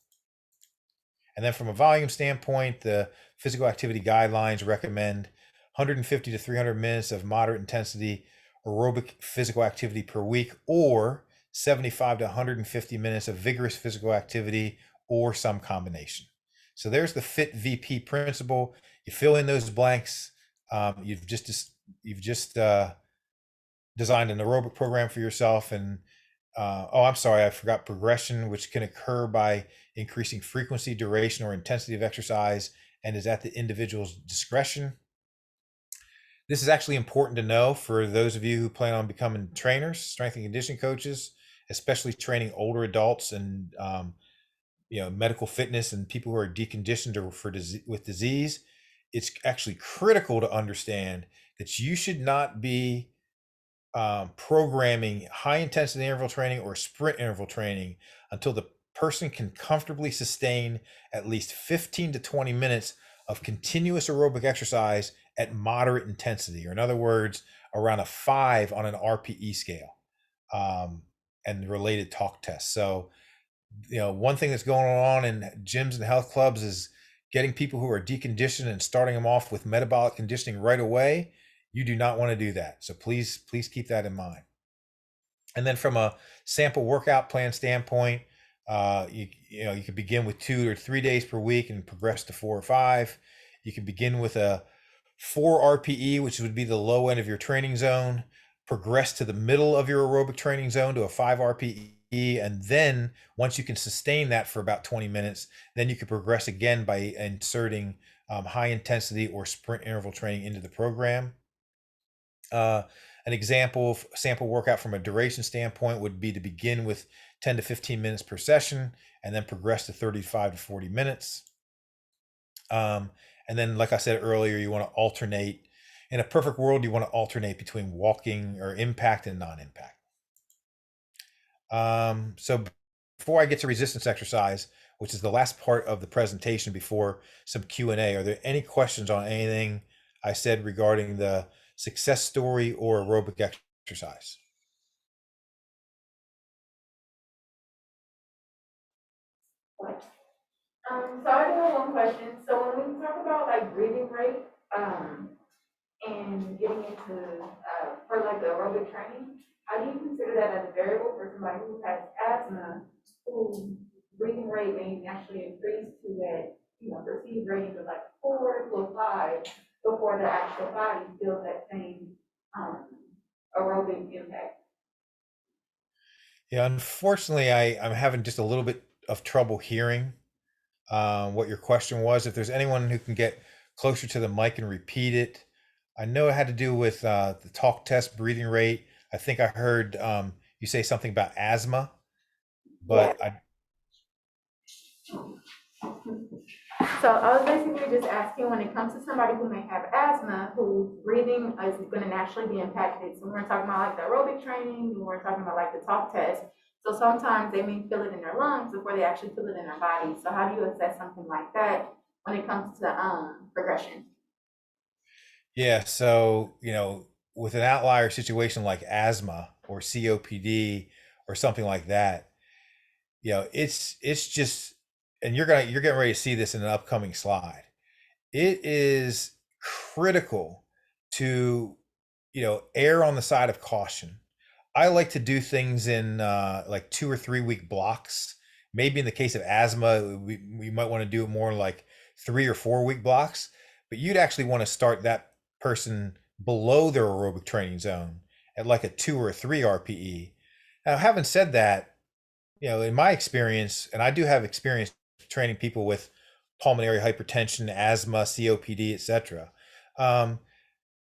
And then from a volume standpoint, the physical activity guidelines recommend 150 to 300 minutes of moderate intensity aerobic physical activity per week, or 75 to 150 minutes of vigorous physical activity, or some combination. So there's the FIT VP principle. You fill in those blanks. You've just designed an aerobic program for yourself. And I'm sorry, I forgot progression, which can occur by increasing frequency, duration, or intensity of exercise, and is at the individual's discretion. This is actually important to know for those of you who plan on becoming trainers, strength and conditioning coaches, especially training older adults and medical fitness and people who are deconditioned or with disease. It's actually critical to understand that you should not be programming high intensity interval training or sprint interval training until the person can comfortably sustain at least 15 to 20 minutes of continuous aerobic exercise at moderate intensity, or in other words, around a 5 on an RPE scale, and related talk tests. So, one thing that's going on in gyms and health clubs is getting people who are deconditioned and starting them off with metabolic conditioning right away. You do not want to do that. So please keep that in mind. And then from a sample workout plan standpoint, you could begin with 2 or 3 days per week and progress to 4 or 5. You can begin with a 4 RPE, which would be the low end of your training zone, progress to the middle of your aerobic training zone to a 5 RPE. And then once you can sustain that for about 20 minutes, then you can progress again by inserting high intensity or sprint interval training into the program. An example of sample workout from a duration standpoint would be to begin with 10 to 15 minutes per session and then progress to 35 to 40 minutes. And then, like I said earlier, you want to alternate. In a perfect world, you want to alternate between walking or impact and non-impact. So before I get to resistance exercise, which is the last part of the presentation before some Q&A, are there any questions on anything I said regarding the success story or aerobic exercise? So I do have one question. So when we talk about like breathing rate, and getting into, for like the aerobic training, how do you consider that as a variable for somebody who has asthma, whose breathing rate may actually increase to that, perceived range of like 4 to 5 before the actual body feels that same, aerobic impact? Yeah, unfortunately, I'm having just a little bit of trouble hearing what your question was. If there's anyone who can get closer to the mic and repeat it. I know it had to do with the talk test breathing rate. I think I heard you say something about asthma, but So I was basically just asking, when it comes to somebody who may have asthma, whose breathing is gonna naturally be impacted. So we're talking about like the aerobic training, and we're talking about like the talk test. So sometimes they may feel it in their lungs before they actually feel it in their body. So how do you assess something like that when it comes to progression? Yeah, so with an outlier situation like asthma or COPD or something like that, it's just, and you're getting ready to see this in an upcoming slide. It is critical to err on the side of caution. I like to do things in like 2 or 3 week blocks. Maybe in the case of asthma, we might want to do it more like 3 or 4 week blocks. But you'd actually want to start that person below their aerobic training zone at like a 2 or 3 RPE. Now, having said that, in my experience, and I do have experience training people with pulmonary hypertension, asthma, COPD, etc.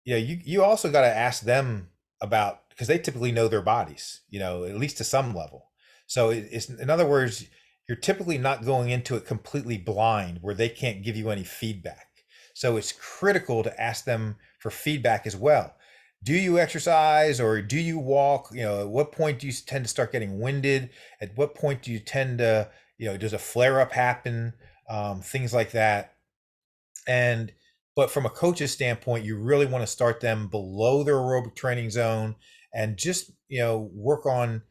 You also got to ask them about, because they typically know their bodies, at least to some level. So it's, in other words, you're typically not going into it completely blind where they can't give you any feedback. So it's critical to ask them for feedback as well. Do you exercise or do you walk? At what point do you tend to start getting winded? At what point do you tend to, does a flare up happen? Things like that. But from a coach's standpoint, you really want to start them below their aerobic training zone and just, work on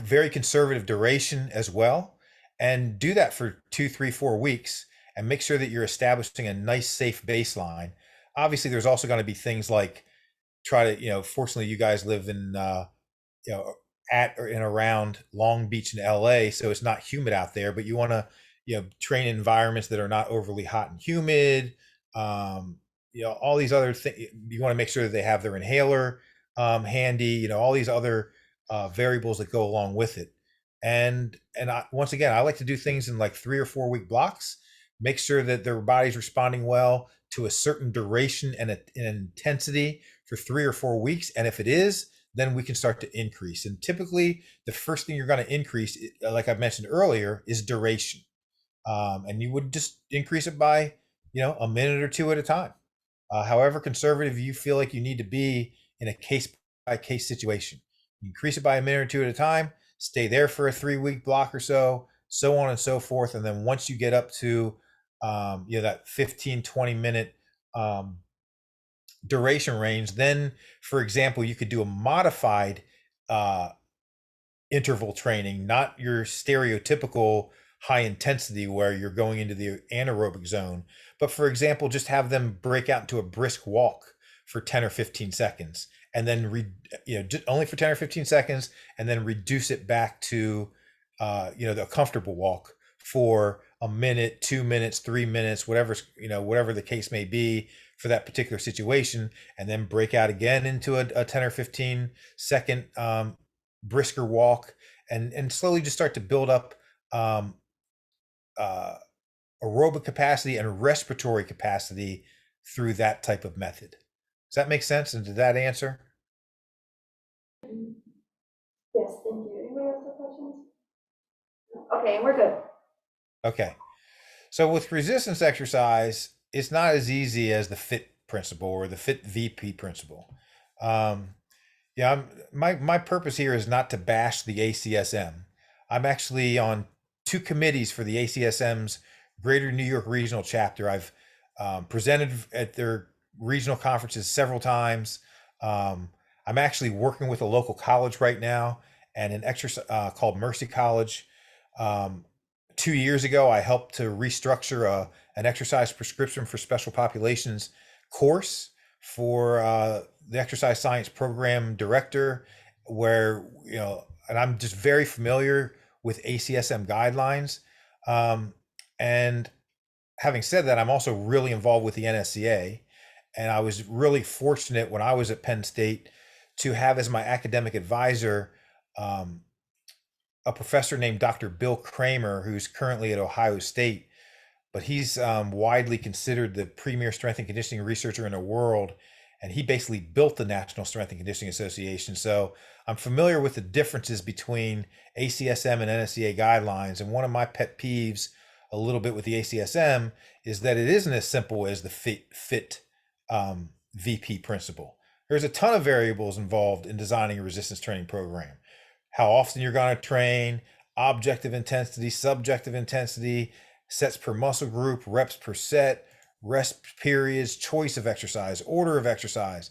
very conservative duration as well. And do that for 2, 3, 4 weeks and make sure that you're establishing a nice, safe baseline. Obviously, there's also going to be things like try to, fortunately, you guys live in, you know, at or in around Long Beach and LA, so it's not humid out there, but you want to, train in environments that are not overly hot and humid. All these other things, you want to make sure that they have their inhaler handy, all these other variables that go along with it. Once again, I like to do things in like 3 or 4 week blocks, make sure that their body's responding well to a certain duration and an intensity for 3 or 4 weeks. And if it is, then we can start to increase. And typically, the first thing you're going to increase, like I mentioned earlier, is duration. And you would just increase it by, a minute or two at a time. However conservative you feel like you need to be in a case by case situation. Increase it by a minute or two at a time, stay there for a 3 week block or so on and so forth. And then once you get up to, that 15, 20 minute duration range, then, for example, you could do a modified interval training, not your stereotypical high intensity where you're going into the anaerobic zone, but for example, just have them break out into a brisk walk for 10 or 15 seconds and then just only for 10 or 15 seconds and then reduce it back to the comfortable walk for a minute, 2 minutes, 3 minutes, whatever the case may be for that particular situation, and then break out again into a 10 or 15 second brisker walk and slowly just start to build up aerobic capacity and respiratory capacity through that type of method. Does that make sense? And did that answer? Yes, thank you. Anybody else have questions? Okay, we're good. Okay. So with resistance exercise, it's not as easy as the FIT principle or the FIT VP principle. My purpose here is not to bash the ACSM. I'm actually on 2 committees for the ACSM's Greater New York Regional Chapter. I've presented at their regional conferences several times. I'm actually working with a local college right now and an exercise called Mercy College. 2 years ago, I helped to restructure an exercise prescription for special populations course for the exercise science program director, where, and I'm just very familiar with ACSM guidelines. And having said that, I'm also really involved with the NSCA. And I was really fortunate when I was at Penn State to have as my academic advisor a professor named Dr. Bill Kramer, who's currently at Ohio State, but he's widely considered the premier strength and conditioning researcher in the world. And he basically built the National Strength and Conditioning Association. So I'm familiar with the differences between ACSM and NSCA guidelines. And one of my pet peeves a little bit with the ACSM is that it isn't as simple as the FIT VP principle. There's a ton of variables involved in designing a resistance training program. How often you're going to train, objective intensity, subjective intensity, sets per muscle group, reps per set, rest periods, choice of exercise, order of exercise,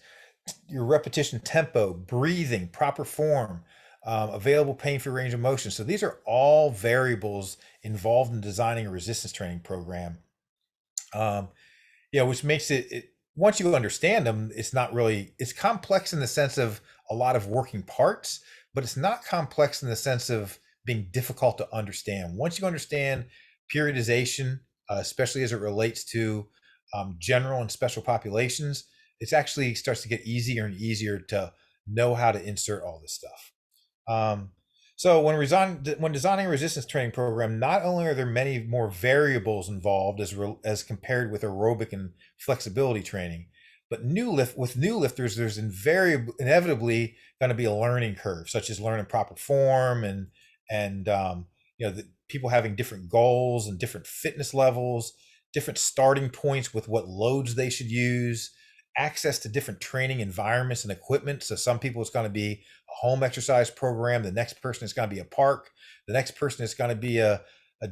your repetition tempo, breathing, proper form, available pain-free range of motion. So these are all variables involved in designing a resistance training program. Which makes it once you understand them, it's not really, it's complex in the sense of a lot of working parts, but it's not complex in the sense of being difficult to understand. Once you understand periodization, especially as it relates to general and special populations, it actually starts to get easier and easier to know how to insert all this stuff. So when designing a resistance training program, not only are there many more variables involved as compared with aerobic and flexibility training, but with new lifters, there's inevitably going to be a learning curve, such as learning proper form and people having different goals and different fitness levels, different starting points with what loads they should use, access to different training environments and equipment. So some people it's going to be a home exercise program. The next person is going to be a park. The next person is going to be a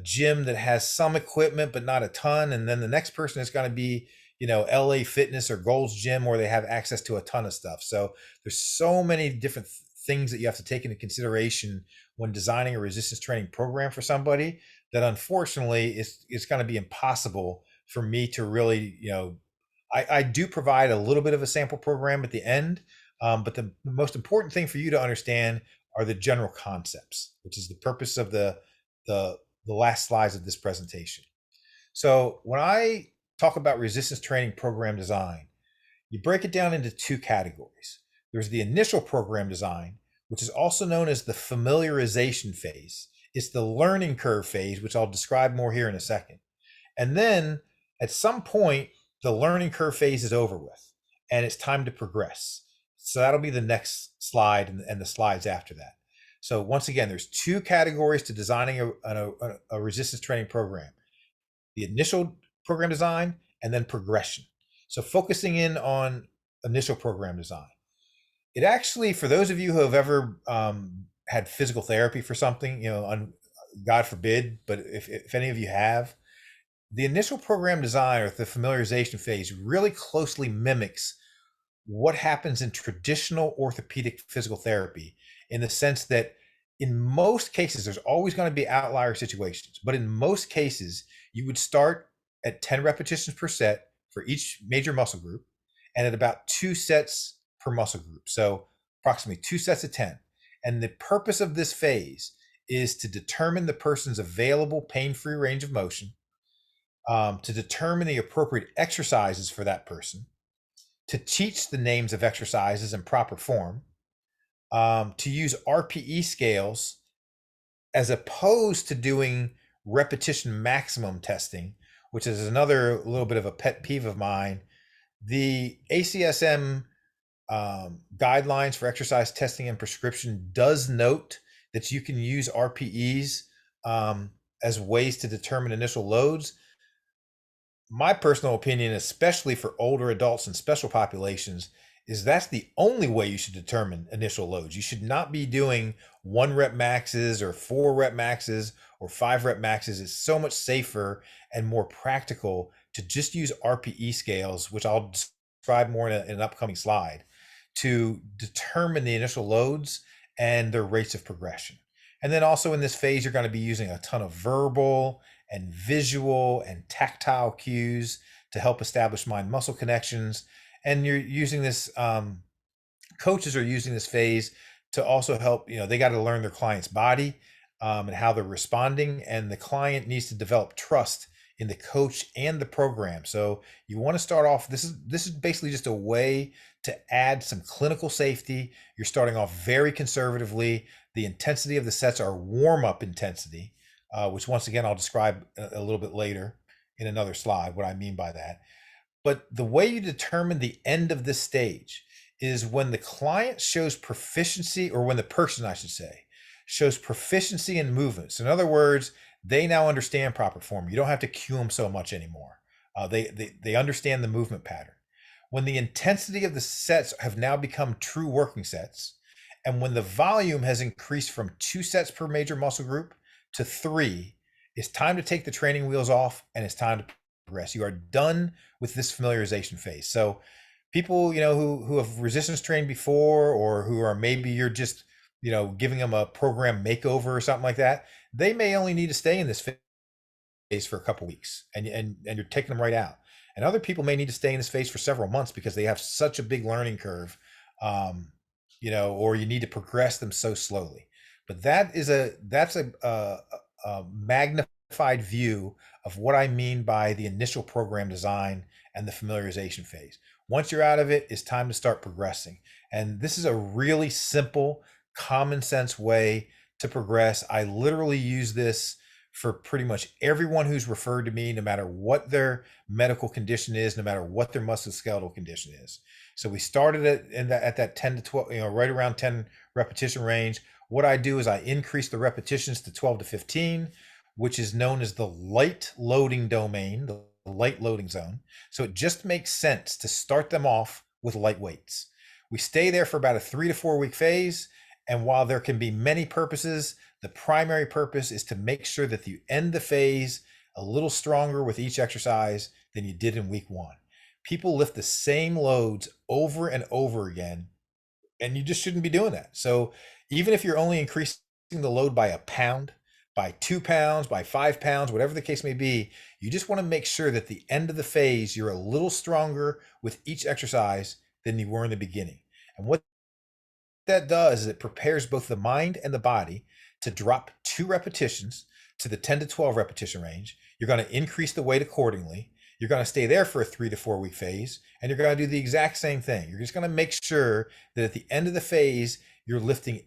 gym that has some equipment, but not a ton. And then the next person is going to be, LA Fitness or Gold's Gym where they have access to a ton of stuff. So there's so many different things that you have to take into consideration when designing a resistance training program for somebody that unfortunately it's going to be impossible for me to really, I do provide a little bit of a sample program at the end, but the most important thing for you to understand are the general concepts, which is the purpose of the last slides of this presentation. So when I talk about resistance training program design, you break it down into two categories. There's the initial program design, which is also known as the familiarization phase. It's the learning curve phase, which I'll describe more here in a second. And then at some point, the learning curve phase is over with and it's time to progress. So that'll be the next slide and the slides after that. So once again, there's two categories to designing a resistance training program: the initial program design and then progression. So focusing in on initial program design. It actually, for those of you who have ever had physical therapy for something, God forbid, but if any of you have, the initial program design or the familiarization phase really closely mimics what happens in traditional orthopedic physical therapy, in the sense that in most cases, there's always going to be outlier situations, but in most cases, you would start at 10 repetitions per set for each major muscle group and at about 2 sets per muscle group. So approximately 2 sets of 10. And the purpose of this phase is to determine the person's available pain-free range of motion, to determine the appropriate exercises for that person, to teach the names of exercises in proper form, to use RPE scales as opposed to doing repetition maximum testing, which is another little bit of a pet peeve of mine. The ACSM guidelines for exercise testing and prescription does note that you can use RPEs as ways to determine initial loads. My personal opinion, especially for older adults and special populations, is that's the only way you should determine initial loads. You should not be doing 1 rep maxes or 4 rep maxes or 5 rep maxes. It's so much safer and more practical to just use RPE scales, which I'll describe more in an upcoming slide, to determine the initial loads and their rates of progression. And then also in this phase, you're going to be using a ton of verbal and visual and tactile cues to help establish mind-muscle connections. And you're using this, coaches are using this phase to also help, they got to learn their client's body and how they're responding. And the client needs to develop trust in the coach and the program. So you want to start off, this is basically just a way to add some clinical safety. You're starting off very conservatively. The intensity of the sets are warm-up intensity, which once again, I'll describe a little bit later in another slide, what I mean by that. But the way you determine the end of this stage is when the client shows proficiency, or when the person, I should say, shows proficiency in movements. In other words, they now understand proper form. You don't have to cue them so much anymore. They understand the movement pattern. When the intensity of the sets have now become true working sets, and when the volume has increased from 2 sets per major muscle group to 3, it's time to take the training wheels off and it's time to progress. You are done with this familiarization phase. So people, who have resistance trained before, or who are, maybe you're just, giving them a program makeover or something like that, they may only need to stay in this phase for a couple weeks, and you're taking them right out. And other people may need to stay in this phase for several months because they have such a big learning curve, or you need to progress them so slowly. But that's a magnified view of what I mean by the initial program design and the familiarization phase. Once you're out of it, it's time to start progressing. And this is a really simple, common sense way to progress. I literally use this for pretty much everyone who's referred to me, no matter what their medical condition is, no matter what their musculoskeletal condition is. So we started at that 10 to 12, right around 10 repetition range. What I do is I increase the repetitions to 12 to 15, which is known as the light loading domain, the light loading zone. So it just makes sense to start them off with light weights. We stay there for about a 3 to 4 week phase. And while there can be many purposes, the primary purpose is to make sure that you end the phase a little stronger with each exercise than you did in week 1. People lift the same loads over and over again, and you just shouldn't be doing that. So even if you're only increasing the load by a pound, by 2 pounds, by 5 pounds, whatever the case may be, you just want to make sure that at the end of the phase, you're a little stronger with each exercise than you were in the beginning. And what that does is it prepares both the mind and the body to drop 2 repetitions to the 10 to 12 repetition range. You're going to increase the weight accordingly. You're going to stay there for a 3 to 4 week phase, and you're going to do the exact same thing. You're just going to make sure that at the end of the phase, you're lifting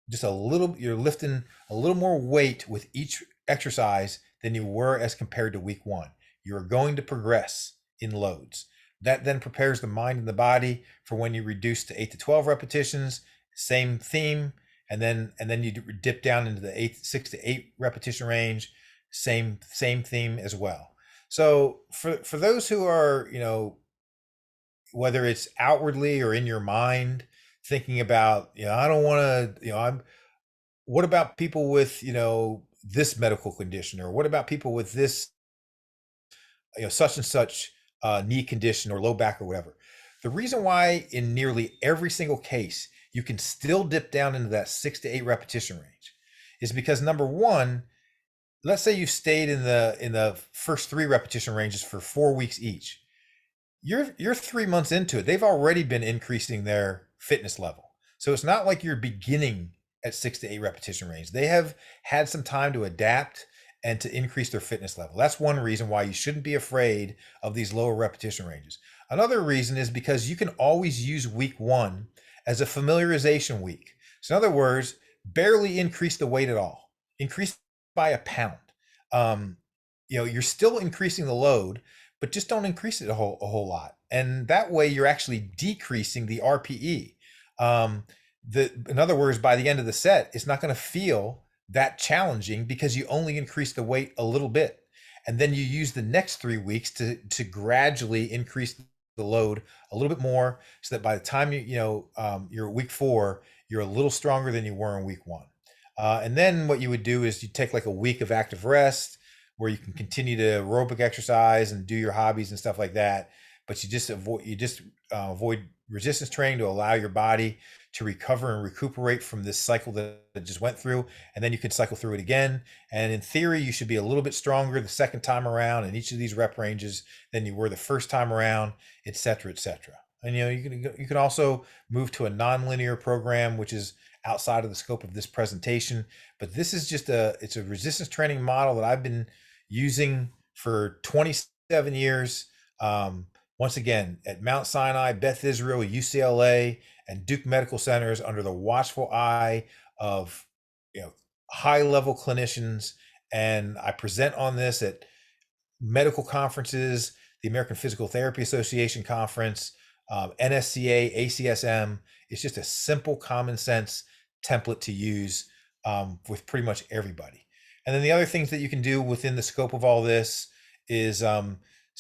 you're lifting a little more weight with each exercise than you were as compared to week 1. You're going to progress in loads. That then prepares the mind and the body for when you reduce to 8 to 12 repetitions, same theme, and then you dip down into the 6 to 8 repetition range, same theme as well. So for those who are, whether it's outwardly or in your mind, thinking about, I don't want to, what about people with, this medical condition, or what about people with this, such and such knee condition or low back or whatever. The reason why in nearly every single case you can still dip down into that 6 to 8 repetition range is because, number one, let's say you stayed in the first 3 repetition ranges for 4 weeks each. You're 3 months into it. They've already been increasing their fitness level. So it's not like you're beginning at 6 to 8 repetition range. They have had some time to adapt and to increase their fitness level. That's one reason why you shouldn't be afraid of these lower repetition ranges. Another reason is because you can always use week 1 as a familiarization week. So in other words, barely increase the weight at all. Increase by a pound. You're still increasing the load, but just don't increase it a whole lot. And that way you're actually decreasing the RPE. In other words, by the end of the set, it's not going to feel that challenging because you only increase the weight a little bit. And then you use the next 3 weeks to gradually increase the load a little bit more, so that by the time you're at week 4, you're a little stronger than you were in week 1. And then what you would do is you take like a week of active rest where you can continue to aerobic exercise and do your hobbies and stuff like that. But you just avoid resistance training to allow your body to recover and recuperate from this cycle that it just went through. And then you can cycle through it again. And in theory, you should be a little bit stronger the second time around in each of these rep ranges than you were the first time around, et cetera, et cetera. And you can also move to a nonlinear program, which is outside of the scope of this presentation. But this is just it's a resistance training model that I've been using for 27 years. Once again, at Mount Sinai, Beth Israel, UCLA, and Duke Medical Centers, under the watchful eye of high-level clinicians. And I present on this at medical conferences, the American Physical Therapy Association conference, NSCA, ACSM. It's just a simple, common sense template to use with pretty much everybody. And then the other things that you can do within the scope of all this is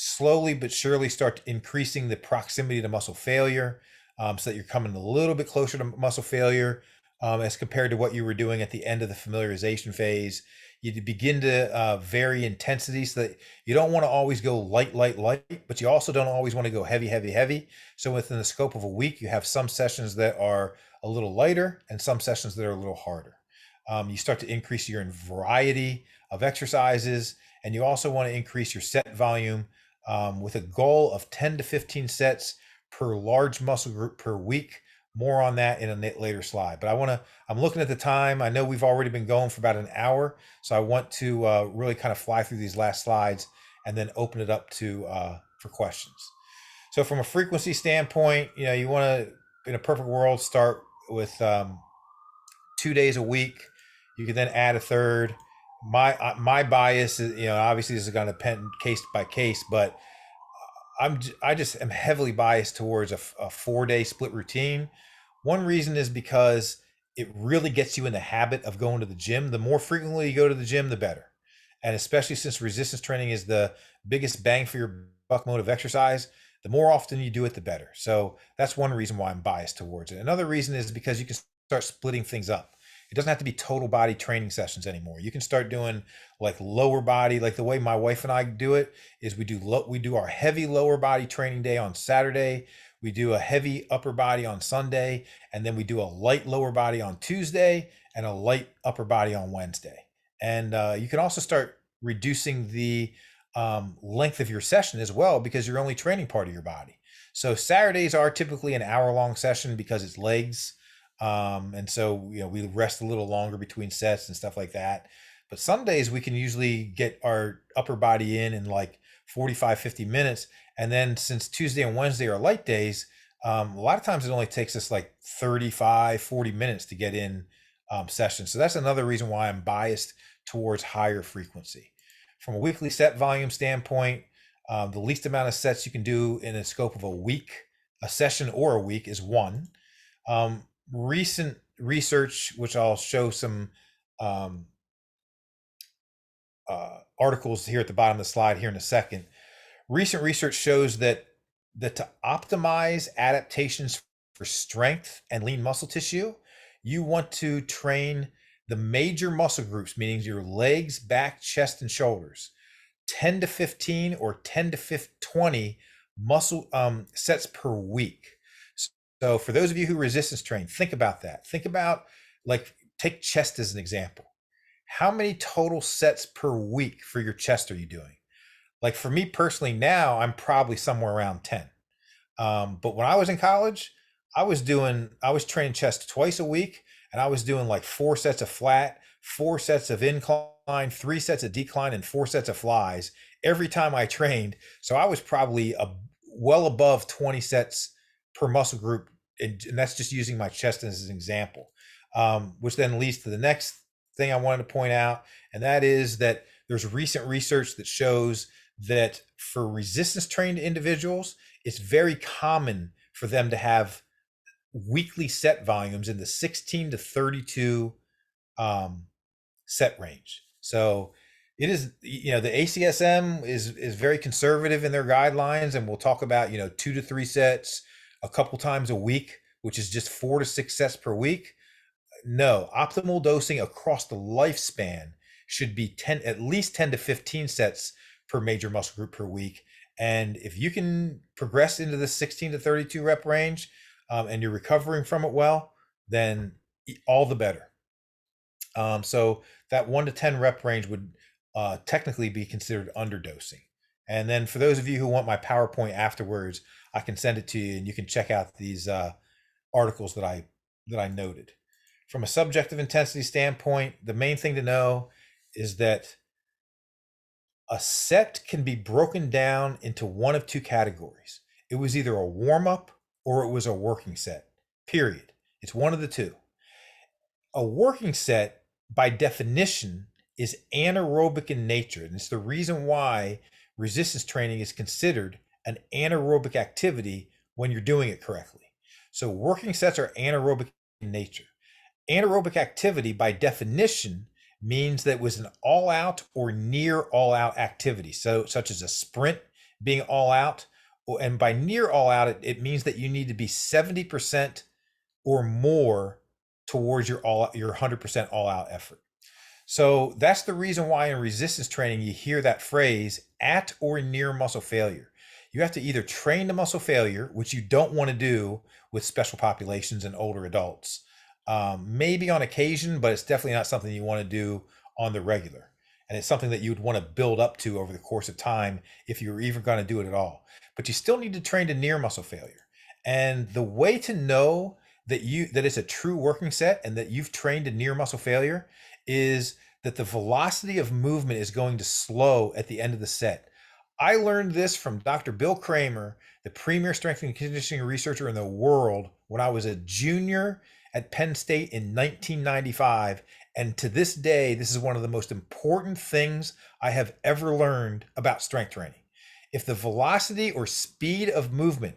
slowly but surely start increasing the proximity to muscle failure, so that you're coming a little bit closer to muscle failure as compared to what you were doing at the end of the familiarization phase. You begin to vary intensity so that you don't want to always go light, but you also don't always want to go heavy. So within the scope of a week, you have some sessions that are a little lighter and some sessions that are a little harder. You start to increase your variety of exercises, and you also want to increase your set volume with a goal of 10 to 15 sets per large muscle group per week. More on that in a later slide. But I'm looking at the time. I know we've already been going for about an hour, so I want to really kind of fly through these last slides and then open it up to for questions. So from a frequency standpoint, you want to, in a perfect world, start with 2 days a week. You can then add a third. My bias is, obviously this is going to depend case by case, but I just am heavily biased towards a 4-day split routine. One reason is because it really gets you in the habit of going to the gym. The more frequently you go to the gym, the better. And especially since resistance training is the biggest bang for your buck mode of exercise, the more often you do it, the better. So that's one reason why I'm biased towards it. Another reason is because you can start splitting things up. It doesn't have to be total body training sessions anymore. You can start doing like lower body, like the way my wife and I do it is we do our heavy lower body training day on Saturday. We do a heavy upper body on Sunday, and then we do a light lower body on Tuesday and a light upper body on Wednesday. And you can also start reducing the length of your session as well, because you're only training part of your body. So Saturdays are typically an hour-long session because it's legs. And so, we rest a little longer between sets and stuff like that. But Sundays, we can usually get our upper body in like 45, 50 minutes. And then since Tuesday and Wednesday are light days, a lot of times it only takes us like 35, 40 minutes to get in sessions. So that's another reason why I'm biased towards higher frequency. From a weekly set volume standpoint, the least amount of sets you can do in a scope of a session or a week is 1. Recent research, which I'll show some articles here at the bottom of the slide here in a second. Recent research shows that to optimize adaptations for strength and lean muscle tissue, you want to train the major muscle groups, meaning your legs, back, chest, and shoulders, 10 to 15 or 10 to 20 muscle sets per week. So for those of you who resistance train, think about that. Think about, take chest as an example. How many total sets per week for your chest are you doing? Like for me personally now, I'm probably somewhere around 10. But when I was in college, I was training chest twice a week, and I was doing like 4 sets of flat, 4 sets of incline, 3 sets of decline, and 4 sets of flies every time I trained. So I was probably well above 20 sets per muscle group, and that's just using my chest as an example, which then leads to the next thing I wanted to point out, and that is that there's recent research that shows that for resistance trained individuals, it's very common for them to have weekly set volumes in the 16 to 32 set range. So it is, the ACSM is very conservative in their guidelines, and we'll talk about 2 to 3 sets a couple times a week, which is just 4 to 6 sets per week. No, optimal dosing across the lifespan should be at least 10 to 15 sets per major muscle group per week. And if you can progress into the 16 to 32 rep range, and you're recovering from it well, then all the better. So that 1 to 10 rep range would technically be considered underdosing. And then for those of you who want my PowerPoint afterwards, I can send it to you, and you can check out these articles that I noted. From a subjective intensity standpoint, the main thing to know is that a set can be broken down into one of 2 categories. It was either a warm-up or it was a working set, period. It's one of the 2. A working set, by definition, is anaerobic in nature, and it's the reason why resistance training is considered an anaerobic activity when you're doing it correctly. So working sets are anaerobic in nature. Anaerobic activity, by definition, means that it was an all-out or near all-out activity, so such as a sprint being all out. And by near all out, it means that you need to be 70% or more towards your 100% all out effort. So that's the reason why in resistance training, you hear that phrase at or near muscle failure. You have to either train to muscle failure, which you don't want to do with special populations and older adults. Maybe on occasion, but it's definitely not something you want to do on the regular. And it's something that you would want to build up to over the course of time if you were even going to do it at all. But you still need to train to near muscle failure. And the way to know that it's a true working set and that you've trained to near muscle failure is that the velocity of movement is going to slow at the end of the set. I learned this from Dr. Bill Kramer, the premier strength and conditioning researcher in the world, when I was a junior at Penn State in 1995. And to this day, this is one of the most important things I have ever learned about strength training. If the velocity or speed of movement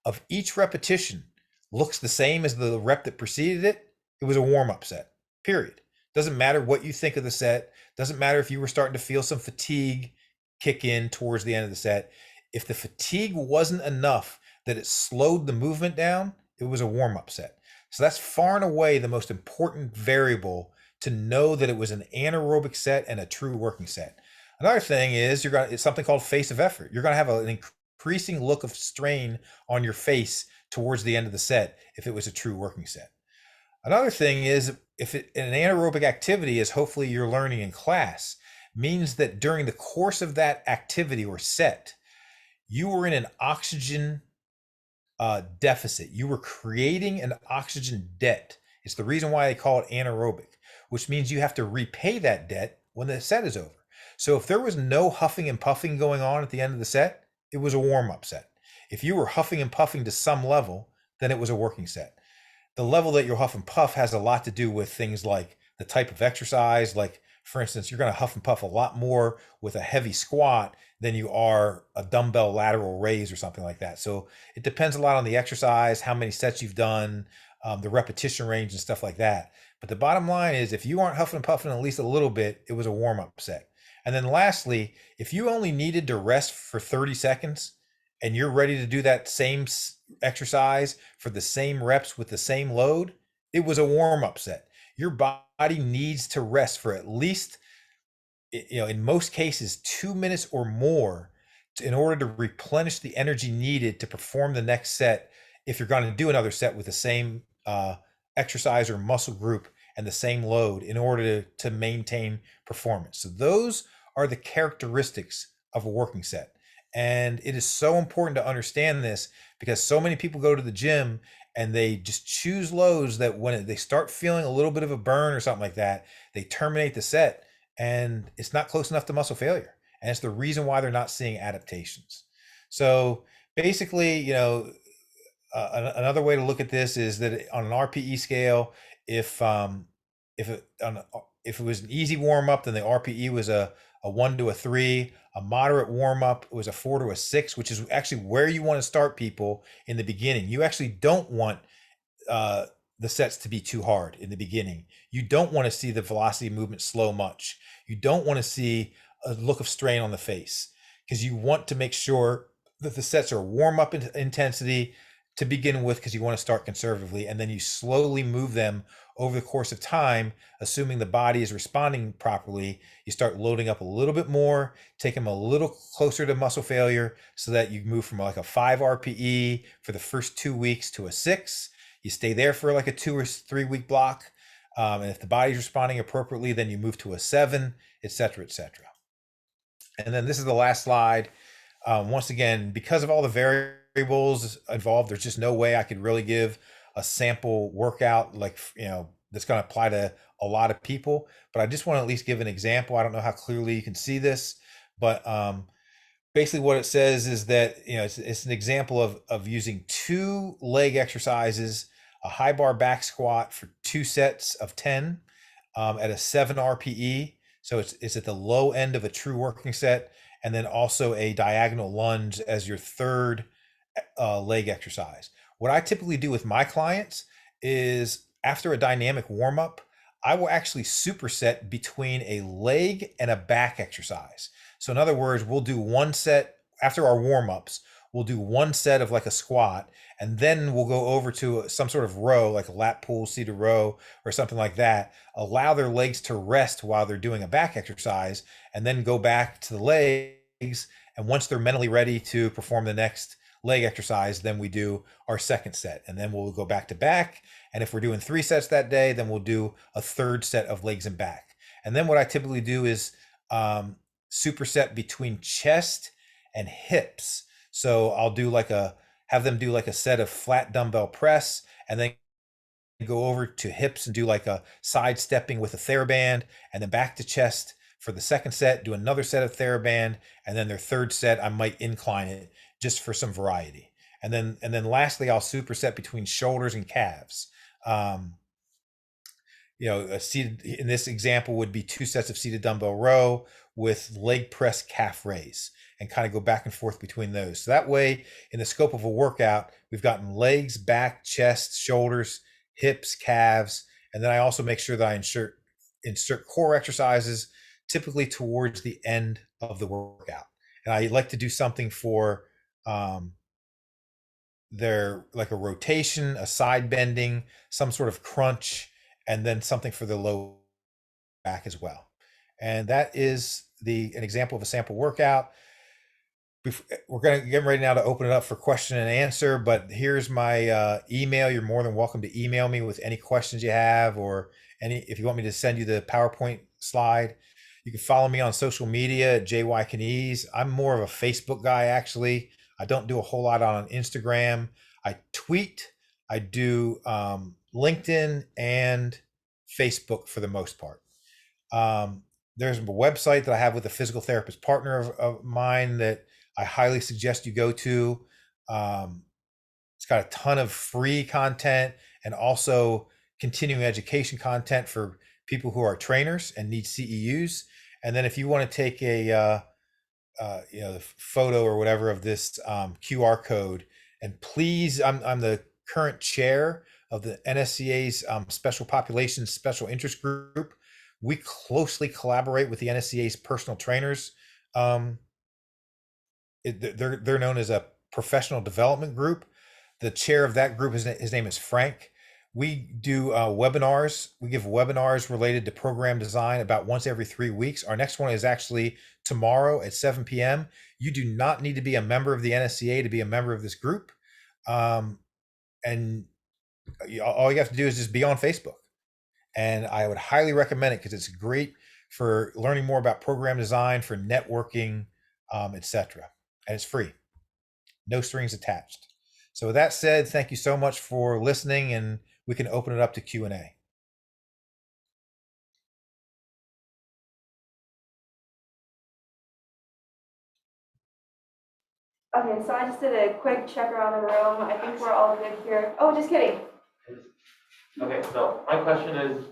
of each repetition looks the same as the rep that preceded it, it was a warm-up set, period. Doesn't matter what you think of the set. Doesn't matter if you were starting to feel some fatigue kick in towards the end of the set. If the fatigue wasn't enough that it slowed the movement down, it was a warm-up set. So that's far and away the most important variable to know that it was an anaerobic set and a true working set. Another thing is it's something called face of effort. You're going to have an increasing look of strain on your face towards the end of the set if it was a true working set. Another thing is if an anaerobic activity, is hopefully you're learning in class, means that during the course of that activity or set, you were in an oxygen deficit. You were creating an oxygen debt. It's the reason why they call it anaerobic, which means you have to repay that debt when the set is over. So if there was no huffing and puffing going on at the end of the set, it was a warm-up set. If you were huffing and puffing to some level, then it was a working set. The level that you huff and puff has a lot to do with things like the type of exercise. Like, for instance, you're going to huff and puff a lot more with a heavy squat than you are a dumbbell lateral raise or something like that. So it depends a lot on the exercise, how many sets you've done, the repetition range and stuff like that. But the bottom line is, if you aren't huffing and puffing at least a little bit, it was a warm-up set. And then lastly, if you only needed to rest for 30 seconds and you're ready to do that same exercise for the same reps with the same load, it was a warm-up set. Your body needs to rest for at least, in most cases, 2 minutes or more in order to replenish the energy needed to perform the next set if you're going to do another set with the same exercise or muscle group and the same load in order to maintain performance. So those are the characteristics of a working set. And it is so important to understand this, because so many people go to the gym and they just choose loads that when they start feeling a little bit of a burn or something like that, they terminate the set and it's not close enough to muscle failure. And it's the reason why they're not seeing adaptations. So basically, another way to look at this is that on an RPE scale, if it was an easy warm up, then the RPE was a 1 to a 3. A moderate warm up was a 4 to a 6, which is actually where you want to start people in the beginning. You actually don't want the sets to be too hard in the beginning. You don't want to see the velocity of movement slow much. You don't want to see a look of strain on the face, because you want to make sure that the sets are warm up intensity to begin with, because you want to start conservatively, and then you slowly move them over the course of time, assuming the body is responding properly. You start loading up a little bit more, take them a little closer to muscle failure, so that you move from like a 5 RPE for the first 2 weeks to a 6. You stay there for like a 2 or 3 week block. And if the body's responding appropriately, then you move to a 7, et cetera, et cetera. And then this is the last slide. Once again, because of all the variables involved, there's just no way I could really give a sample workout that's going to apply to a lot of people. But I just want to at least give an example. I don't know how clearly you can see this, but basically what it says is that it's an example of using 2 leg exercises, a high bar back squat for 2 sets of 10 at a 7 RPE. So it's at the low end of a true working set, and then also a diagonal lunge as your third leg exercise. What I typically do with my clients is, after a dynamic warm-up, I will actually superset between a leg and a back exercise. So in other words, we'll do one set after our warm-ups. We'll do one set of like a squat, and then we'll go over to some sort of row, like a lat pull, seated row, or something like that. Allow their legs to rest while they're doing a back exercise, and then go back to the legs. And once they're mentally ready to perform the next leg exercise, then we do our second set, and then we'll go back to back. And if we're doing 3 sets that day, then we'll do a third set of legs and back. And then what I typically do is superset between chest and hips. So I'll do have them do like a set of flat dumbbell press, and then go over to hips and do like a side stepping with a TheraBand, and then back to chest for the second set, do another set of TheraBand, and then their third set I might incline it just for some variety. And then lastly, I'll superset between shoulders and calves. A seated, in this example, would be 2 sets of seated dumbbell row with leg press calf raise, and kind of go back and forth between those. So that way, in the scope of a workout, we've gotten legs, back, chest, shoulders, hips, calves, and then I also make sure that I insert core exercises, typically towards the end of the workout. And I like to do something for their, like a rotation, a side bending, some sort of crunch, and then something for the low back as well. And that is an example of a sample workout. We're going to get ready now to open it up for question and answer, but here's my email. You're more than welcome to email me with any questions you have, or if you want me to send you the PowerPoint slide. You can follow me on social media at JY Kines. I'm more of a Facebook guy, actually. I don't do a whole lot on Instagram. I tweet. I do LinkedIn and Facebook for the most part. There's a website that I have with a physical therapist partner of mine that I highly suggest you go to. It's got a ton of free content and also continuing education content for people who are trainers and need CEUs. And then if you want to take the photo or whatever of this QR code, and please, I'm the current chair of the NSCA's Special Populations Special Interest Group. We closely collaborate with the NSCA's personal trainers. They're known as a professional development group. The chair of that group, his name is Frank. We do webinars. We give webinars related to program design about once every 3 weeks. Our next one is actually tomorrow at 7 p.m. You do not need to be a member of the NSCA to be a member of this group. And all you have to do is just be on Facebook. And I would highly recommend it because it's great for learning more about program design, for networking, etc. And it's free, no strings attached. So with that said, thank you so much for listening, and we can open it up to Q&A. Okay, so I just did a quick check around the room. I think we're all good here. Oh, just kidding. Okay, so my question is,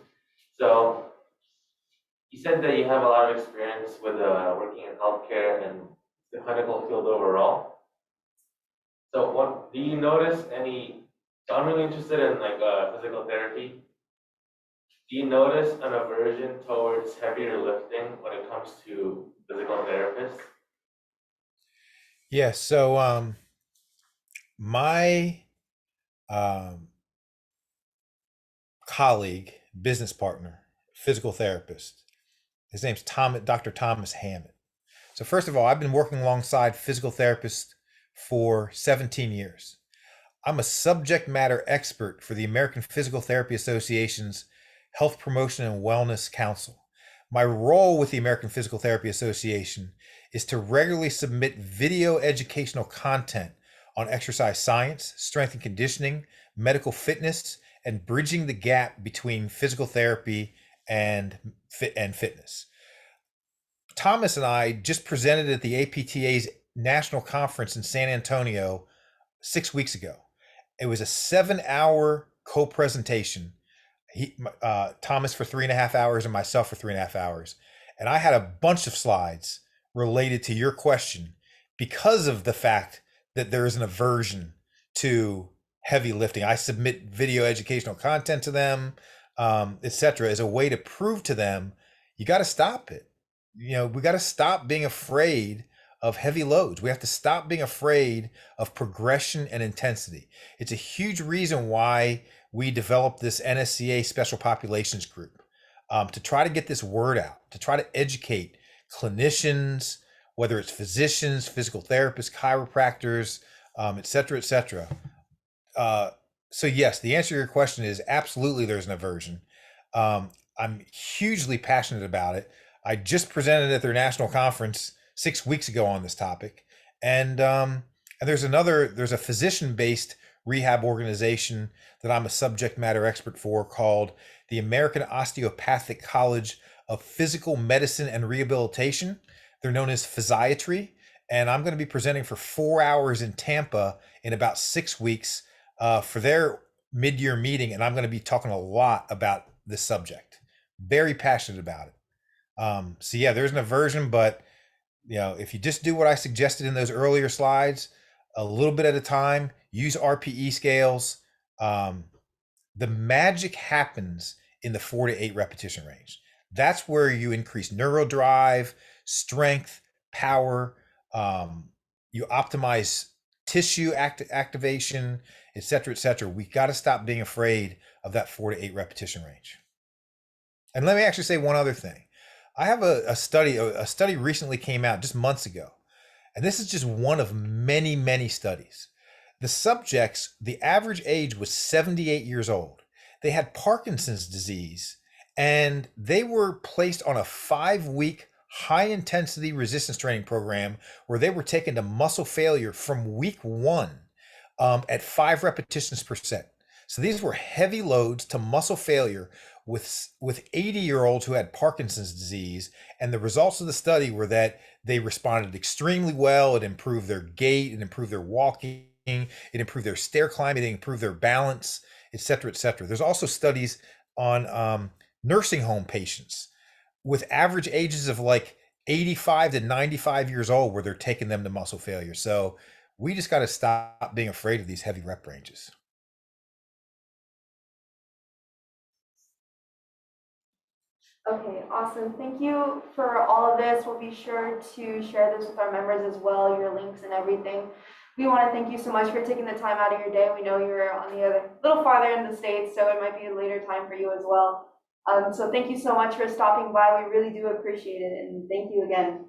so you said that you have a lot of experience with working in healthcare and the clinical field overall. So do you notice so I'm really interested in physical therapy. Do you notice an aversion towards heavier lifting when it comes to physical therapists? Yeah, so my colleague, business partner, physical therapist, his name's Dr. Thomas Hammett. So first of all, I've been working alongside physical therapists for 17 years. I'm a subject matter expert for the American Physical Therapy Association's Health Promotion and Wellness Council. My role with the American Physical Therapy Association is to regularly submit video educational content on exercise science, strength and conditioning, medical fitness, and bridging the gap between physical therapy and fitness. Thomas and I just presented at the APTA's national conference in San Antonio 6 weeks ago. It was a 7-hour co-presentation. Thomas for 3.5 hours and myself for 3.5 hours. And I had a bunch of slides related to your question because of the fact that there is an aversion to heavy lifting. I submit video educational content to them, etc., as a way to prove to them, you got to stop it. We got to stop being afraid of heavy loads. We have to stop being afraid of progression and intensity. It's a huge reason why we developed this NSCA Special Populations Group, to try to get this word out, to try to educate clinicians, whether it's physicians, physical therapists, chiropractors, et cetera, et cetera. So yes, the answer to your question is absolutely there's an aversion. I'm hugely passionate about it. I just presented at their national conference 6 weeks ago on this topic, and there's a physician-based rehab organization that I'm a subject matter expert for called the American Osteopathic College of Physical Medicine and Rehabilitation. They're known as Physiatry, and I'm going to be presenting for 4 hours in Tampa in about 6 weeks for their mid-year meeting, and I'm going to be talking a lot about this subject. Very passionate about it. So yeah, there's an aversion, but if you just do what I suggested in those earlier slides, a little bit at a time, use RPE scales. The magic happens in the 4 to 8 repetition range. That's where you increase neural drive, strength, power. You optimize tissue activation, et cetera, et cetera. We got to stop being afraid of that 4 to 8 repetition range. And let me actually say one other thing. I have a study recently came out just months ago, and this is just one of many, many studies. The subjects, the average age was 78 years old. They had Parkinson's disease, and they were placed on a 5-week high-intensity resistance training program where they were taken to muscle failure from week 1 at 5 repetitions per set. So these were heavy loads to muscle failure with 80-year-olds who had Parkinson's disease, and the results of the study were that they responded extremely well. It improved their gait, it improved their walking, it improved their stair climbing, it improved their balance, et cetera, et cetera. There's also studies on nursing home patients with average ages of like 85 to 95 years old where they're taking them to muscle failure. So we just got to stop being afraid of these heavy rep ranges. Okay, awesome. Thank you for all of this. We'll be sure to share this with our members as well, your links and everything. We want to thank you so much for taking the time out of your day. We know you're on the other, little farther in the States, so it might be a later time for you as well. So thank you so much for stopping by. We really do appreciate it, and thank you again.